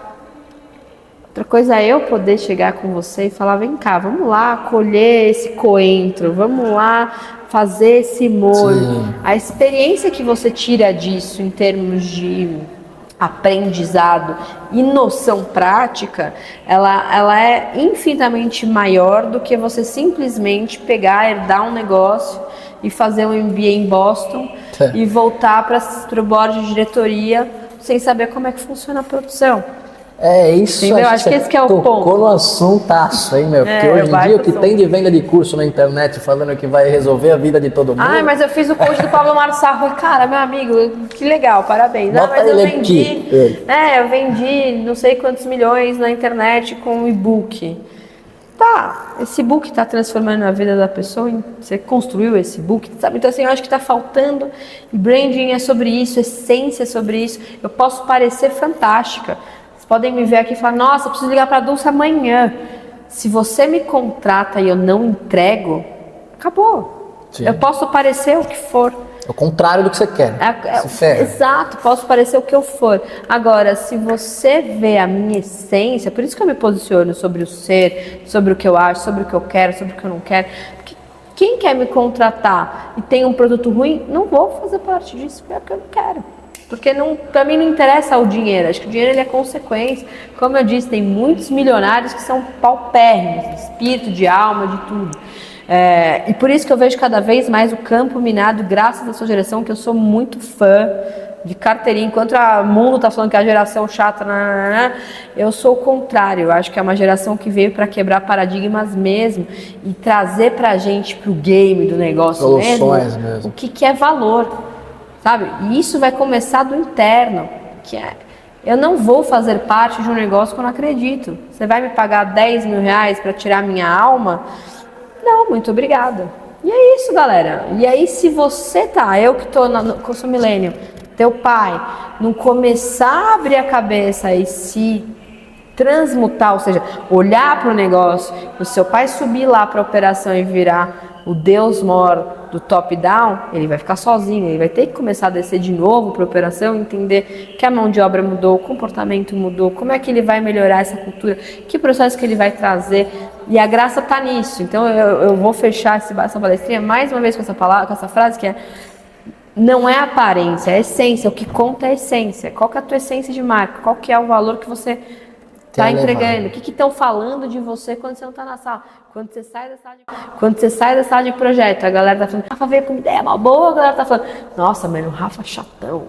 Outra coisa é eu poder chegar com você e falar, vem cá, vamos lá colher esse coentro, vamos lá fazer esse molho. Sim. A experiência que você tira disso em termos de aprendizado e noção prática, ela é infinitamente maior do que você simplesmente pegar, herdar um negócio e fazer um MBA em Boston e voltar para o board de diretoria sem saber como é que funciona a produção. É isso. Entendeu? Acho que esse que é o ponto. Tocou no assuntaço aí, meu. Porque hoje em dia o que tem de venda de curso na internet falando que vai resolver a vida de todo mundo. Mas eu fiz o coach do Pablo Marçal. Cara, meu amigo, que legal, parabéns. Mas eu vendi. Eu vendi não sei quantos milhões na internet com um e-book. Tá, esse e-book está transformando a vida da pessoa, você construiu esse e-book, sabe? Então assim, eu acho que está faltando, branding é sobre isso, essência é sobre isso. Eu posso parecer fantástica. Podem me ver aqui e falar, nossa, eu preciso ligar para a Dulce amanhã. Se você me contrata e eu não entrego, acabou. Sim. Eu posso parecer o que for. É o contrário do que você quer. Exato, posso parecer o que eu for. Agora, se você vê a minha essência, por isso que eu me posiciono sobre o ser, sobre o que eu acho, sobre o que eu quero, sobre o que eu não quero. Porque quem quer me contratar e tem um produto ruim, não vou fazer parte disso, porque eu não quero. Porque para mim não interessa o dinheiro, acho que o dinheiro ele é consequência. Como eu disse, tem muitos milionários que são paupérrimos, de espírito, de alma, de tudo. E por isso que eu vejo cada vez mais o campo minado, graças à sua geração, que eu sou muito fã de carteirinha. Enquanto o mundo está falando que é a geração chata, eu sou o contrário. Eu acho que é uma geração que veio para quebrar paradigmas mesmo e trazer para a gente, para o game do negócio mesmo, o que é valor. Sabe? E isso vai começar do interno, que é, eu não vou fazer parte de um negócio que eu não acredito. Você vai me pagar 10 mil reais para tirar minha alma? Não, muito obrigada. E é isso, galera. E aí, se você eu que sou millennial, teu pai, não começar a abrir a cabeça e se transmutar, ou seja, olhar para o negócio, o seu pai subir lá para a operação e virar o Deus mor do top-down, ele vai ficar sozinho, ele vai ter que começar a descer de novo para a operação, entender que a mão de obra mudou, o comportamento mudou, como é que ele vai melhorar essa cultura, que processo que ele vai trazer, e a graça está nisso. Então eu vou fechar essa palestrinha mais uma vez com essa palavra, com essa frase que é: não é aparência, é essência, o que conta é a essência. Qual que é a tua essência de marca? Qual que é o valor que você está entregando? O que estão falando de você quando você não está na sala? Quando você sai da sala de projeto, a galera tá falando, Rafa veio com uma ideia mal boa, a galera tá falando, nossa, mano, o Rafa é chatão,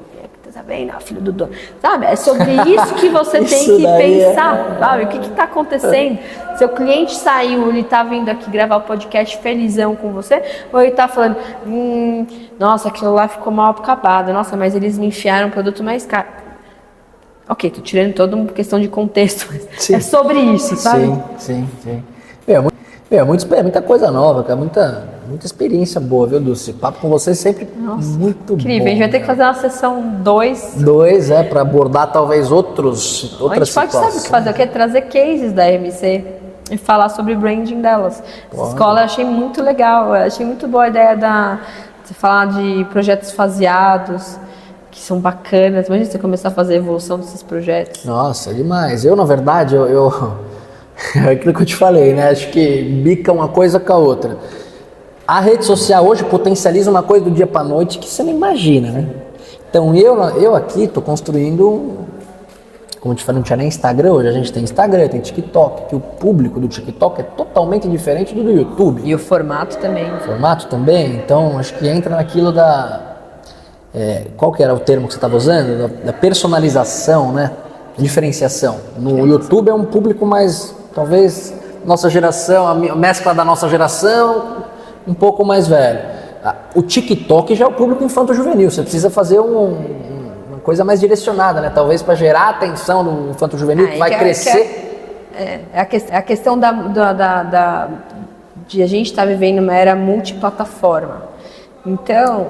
tá vendo, filho do dono. Sabe, é sobre isso que você tem que pensar, sabe, o que tá acontecendo? Seu cliente saiu, ele tá vindo aqui gravar o podcast felizão com você, ou ele tá falando, nossa, aquilo lá ficou mal acabado, nossa, mas eles me enfiaram um produto mais caro. Ok, tô tirando toda uma questão de contexto, mas é sobre isso, sabe? Sim. É muita coisa nova, cara, muita experiência boa, viu, Dulce? Papo com você sempre muito incrível. bom. A gente vai ter que fazer uma sessão 2. Para abordar talvez outras situações. A gente pode, sabe o que fazer? Eu quero trazer cases da RMC e falar sobre o branding delas. Essa escola eu achei muito legal, eu achei muito boa a ideia de falar de projetos faseados, que são bacanas. Imagina você começar a fazer a evolução desses projetos. Nossa, demais. Eu, na verdade, é aquilo que eu te falei, né? Acho que bica uma coisa com a outra. A rede social hoje potencializa uma coisa do dia para noite que você não imagina, né? Então eu aqui estou construindo, como eu te falei, não tinha nem Instagram, hoje a gente tem Instagram, tem TikTok, que o público do TikTok é totalmente diferente do YouTube. E o formato também. O formato também, então acho que entra naquilo qual que era o termo que você estava usando? Da personalização, né? Diferenciação. No YouTube é um público mais, talvez, nossa geração, a mescla da nossa geração, um pouco mais velho. O TikTok já é o público infanto-juvenil, você precisa fazer uma coisa mais direcionada, né? Talvez para gerar a atenção do infanto-juvenil, que vai crescer. A questão de a gente estar vivendo uma era multiplataforma. Então,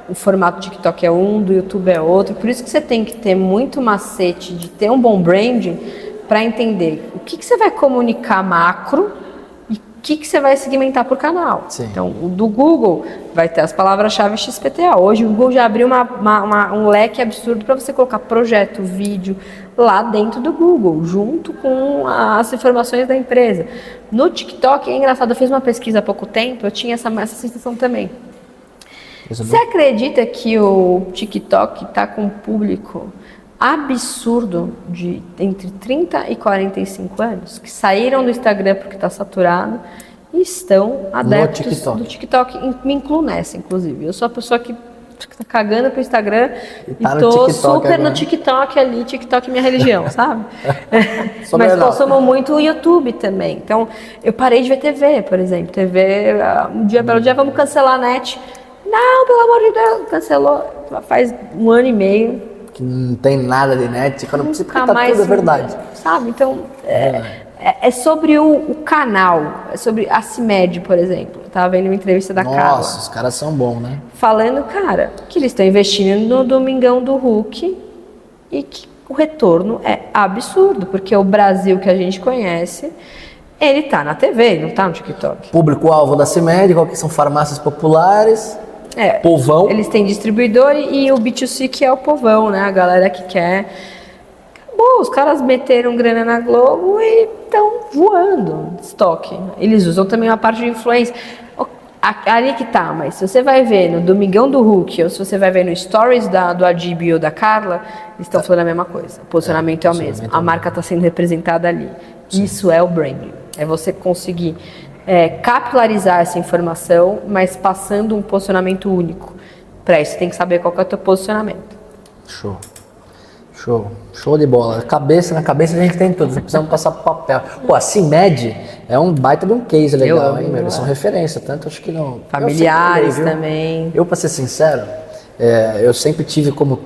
o formato do TikTok é um, do YouTube é outro, por isso que você tem que ter muito macete de ter um bom branding para entender o que você vai comunicar macro e o que você vai segmentar por canal. Sim. Então, o do Google vai ter as palavras-chave XPTO. Hoje o Google já abriu um leque absurdo para você colocar projeto, vídeo lá dentro do Google, junto com as informações da empresa. No TikTok, é engraçado, eu fiz uma pesquisa há pouco tempo, eu tinha essa sensação também. Você acredita que o TikTok está com um público absurdo de entre 30 e 45 anos, que saíram do Instagram porque está saturado e estão adeptos do TikTok. Me incluo nessa, inclusive. Eu sou a pessoa que está cagando pro Instagram e tô super agora no TikTok ali, TikTok é minha religião, sabe? Mas consumo muito o YouTube também. Então, eu parei de ver TV, por exemplo. TV, um dia pelo dia, vamos cancelar a net. Não, pelo amor de Deus, cancelou faz 1 ano e meio. Que não tem nada de net, quando precisa Nunca tá mais, tudo é verdade. Sabe, então, é sobre o canal, é sobre a CIMED, por exemplo. Eu tava vendo uma entrevista da Carla. Nossa, os caras são bons, né? Falando, cara, que eles estão investindo no Domingão do Hulk e que o retorno é absurdo, porque o Brasil que a gente conhece, ele tá na TV, ele não tá no TikTok. Público-alvo da CIMED, qual que são farmácias populares, povão. Eles têm distribuidor e o B2C que é o povão, né? A galera que quer. Acabou, os caras meteram grana na Globo e estão voando de estoque. Eles usam também uma parte de influência. Ali que tá, mas se você vai ver no Domingão do Hulk ou se você vai ver no Stories do Adib ou da Carla, eles estão falando a mesma coisa. O posicionamento é o mesmo. A marca está sendo representada ali. Sim. Isso é o branding. É você conseguir capilarizar essa informação, mas passando um posicionamento único. Para isso, você tem que saber qual que é o teu posicionamento. Show de bola. Na cabeça a gente tem tudo, não precisamos passar pro papel. Pô, a CIMED é um baita de um case legal, hein, meu? Eles são referência, tanto acho que não... Familiares também. Eu, pra ser sincero, eu sempre tive como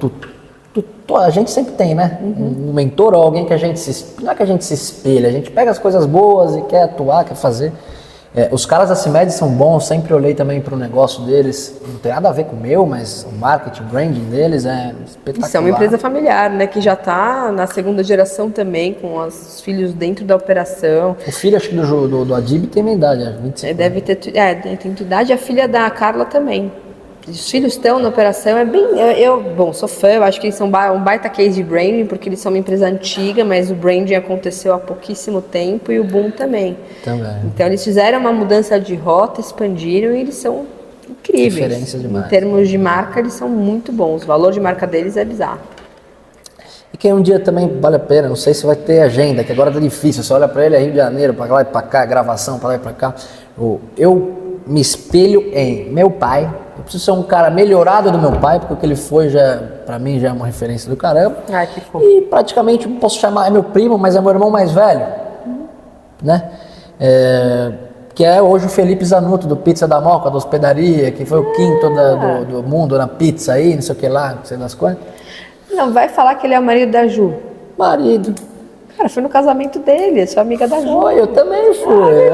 a gente sempre tem, né? Um mentor ou alguém que a gente não é que a gente se espelha, a gente pega as coisas boas e quer atuar, quer fazer. Os caras da CIMED são bons, sempre olhei também para o negócio deles, não tem nada a ver com o meu, mas o marketing, o branding deles é espetacular. Isso é uma empresa familiar, né, que já está na segunda geração também, com os filhos dentro da operação. O filho, acho que do Adib tem minha idade, 25. Deve ter, tem tua idade, a filha da Carla também. Os filhos estão na operação, bom, sou fã, eu acho que eles são um baita case de branding, porque eles são uma empresa antiga, mas o branding aconteceu há pouquíssimo tempo e o boom também. Então eles fizeram uma mudança de rota, expandiram e eles são incríveis. Diferença demais. Em termos de marca, eles são muito bons, o valor de marca deles é bizarro. E que um dia também vale a pena, não sei se vai ter agenda, que agora tá difícil, você olha pra ele, é Rio de Janeiro, pra lá e pra cá, gravação pra lá e pra cá. Eu me espelho em meu pai. Eu preciso ser um cara melhorado do meu pai, porque o que ele foi, pra mim, já é uma referência do caramba. Que fofo. E praticamente posso chamar, é meu primo, mas é meu irmão mais velho, né? Que é hoje o Felipe Zanotto, do Pizza da Moca, da hospedaria, que foi o quinto do mundo na pizza aí, não sei o que lá, não sei das quantas. Não vai falar que ele é o marido da Ju. Marido. Cara, fui no casamento dele, sou amiga da Ju. Foi, eu também fui.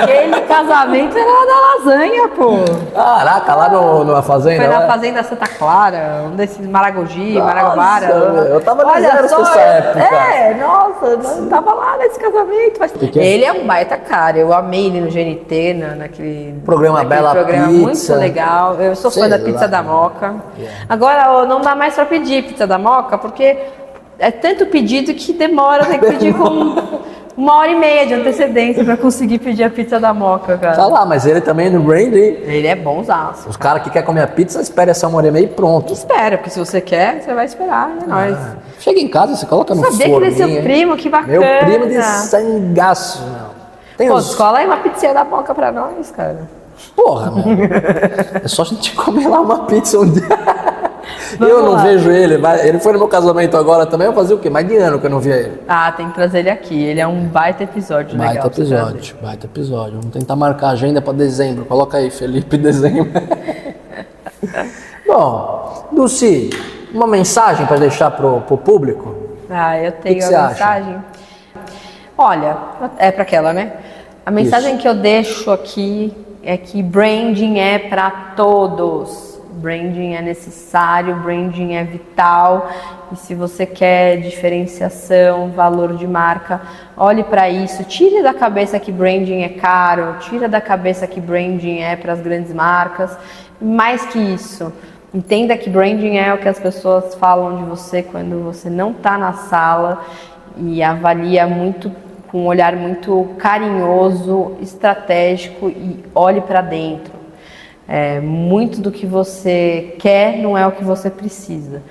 Aquele casamento era da lasanha, pô. Caraca, lá numa fazenda. Foi na Fazenda Santa Clara, um desses Maragogi, Maragovara. Eu tava no exército nessa época. Nossa, eu tava lá nesse casamento. Ele é um baita cara, eu amei ele no GNT, naquele programa Bela programa Pizza. Muito legal. Eu sou fã da Pizza da Moca. Agora, não dá mais pra pedir Pizza da Moca, porque é tanto pedido que demora, tem que pedir com 1h30 de antecedência pra conseguir pedir a Pizza da Moca, cara. Tá lá, mas ele também no Brandy. Ele é bonzaço. Os caras que querem comer a pizza, espera essa 1h30 e pronto. Espera, porque se você quer, você vai esperar, é nóis. Chega em casa, você coloca no forno. Sabia que ele é seu primo, que bacana. Meu primo de sangaço, meu. Tem Pô, escola aí uma pizzinha da Moca pra nós, cara. Porra, meu. É só a gente comer lá uma pizza um dia. Eu não vejo ele. Ele foi no meu casamento agora também. Eu fazer o quê? Mais de ano que eu não via ele. Tem que trazer ele aqui. Ele é um baita episódio legal. Baita episódio. Vamos tentar marcar a agenda pra dezembro. Coloca aí, Felipe, dezembro. Bom, Dulce, uma mensagem pra deixar pro público? Eu tenho que a mensagem. Acha? Olha, é pra aquela, né? A mensagem que eu deixo aqui é que branding é pra todos. Branding é necessário, branding é vital, e se você quer diferenciação, valor de marca, olhe para isso, tire da cabeça que branding é caro, tire da cabeça que branding é para as grandes marcas, mais que isso, entenda que branding é o que as pessoas falam de você quando você não está na sala, e avalia muito com um olhar muito carinhoso, estratégico, e olhe para dentro. Muito do que você quer não é o que você precisa.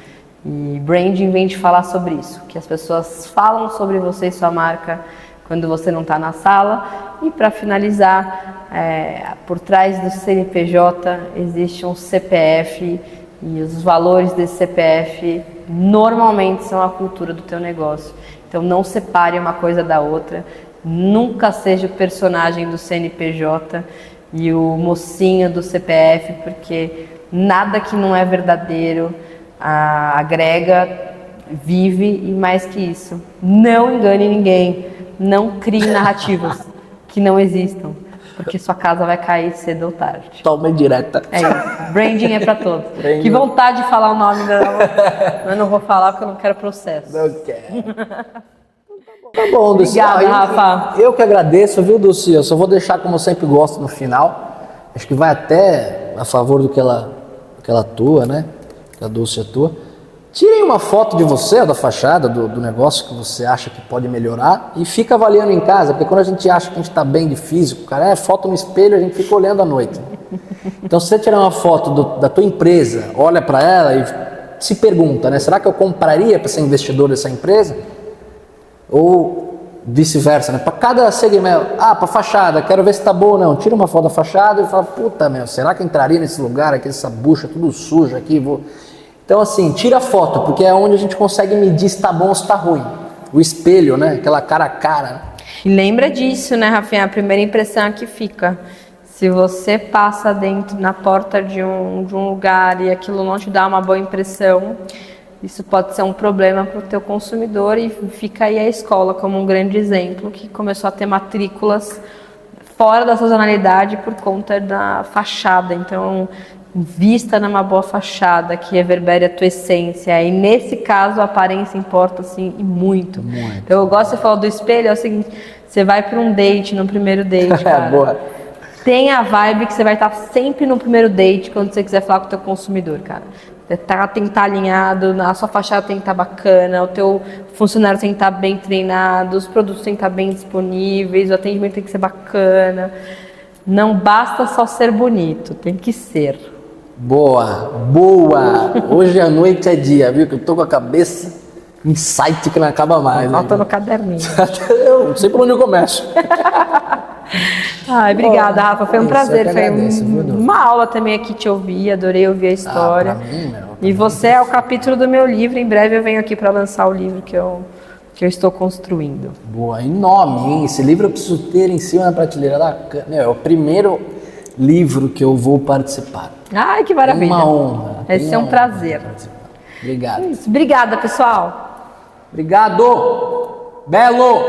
E branding vem de falar sobre isso, que as pessoas falam sobre você e sua marca quando você não está na sala. E para finalizar, por trás do CNPJ existe um CPF, e os valores desse CPF normalmente são a cultura do teu negócio. Então não separe uma coisa da outra, nunca seja o personagem do CNPJ e o mocinho do CPF, porque nada que não é verdadeiro agrega, vive, e mais que isso, não engane ninguém, não crie narrativas que não existam, porque sua casa vai cair cedo ou tarde. Toma direta. É isso, branding é pra todos. Que vontade de falar o nome dela, mas não vou falar porque eu não quero processo. Não quero. Tá bom, Dulce. Obrigada, Rafa. Eu que agradeço, viu, Dulce? Eu só vou deixar como eu sempre gosto no final. Acho que vai até a favor do que ela atua, né? Que a Dulce atua. Tirem uma foto de você, da fachada, do negócio que você acha que pode melhorar, e fica avaliando em casa, porque quando a gente acha que a gente está bem de físico, cara, foto no espelho, a gente fica olhando à noite. Então, se você tirar uma foto da tua empresa, olha para ela e se pergunta, né? Será que eu compraria para ser investidor dessa empresa? Ou vice-versa, né? Para cada segmento, para fachada, quero ver se tá boa ou não. Tira uma foto da fachada e fala, puta, meu, será que entraria nesse lugar aqui, essa bucha tudo suja aqui? Então, assim, tira a foto, porque é onde a gente consegue medir se tá bom ou se tá ruim. O espelho, né? Aquela cara a cara. E lembra disso, né, Rafinha? A primeira impressão é que fica. Se você passa dentro, na porta de um lugar e aquilo não te dá uma boa impressão, isso pode ser um problema para o teu consumidor, e fica aí a escola como um grande exemplo, que começou a ter matrículas fora da sazonalidade por conta da fachada. Então, vista numa boa fachada que reverbere a tua essência, e nesse caso a aparência importa assim, e muito. Então eu gosto de falar do espelho, é o seguinte, você vai para um date, no primeiro date, cara, boa. Tem a vibe que você vai estar sempre no primeiro date quando você quiser falar com o teu consumidor, cara. Tem que estar alinhado, a sua fachada tem que estar bacana, o teu funcionário tem que estar bem treinado, os produtos têm que estar bem disponíveis, o atendimento tem que ser bacana. Não basta só ser bonito, tem que ser. Boa! Hoje à noite é dia, viu? Que eu tô com a cabeça insight que não acaba mais. Falta no caderninho. Eu não sei por onde eu começo. Obrigada, Rafa. Foi um prazer. Foi uma aula também aqui te ouvir. Adorei ouvir a história. Pra mim, e você é o capítulo do meu livro. Em breve eu venho aqui para lançar o livro que eu estou construindo. Boa, enorme, hein? Esse livro eu preciso ter em cima da prateleira da cama. É o primeiro livro que eu vou participar. Ai, que maravilha. Uma honra. Esse é um prazer. Obrigado. Obrigada, pessoal. Obrigado! Belo!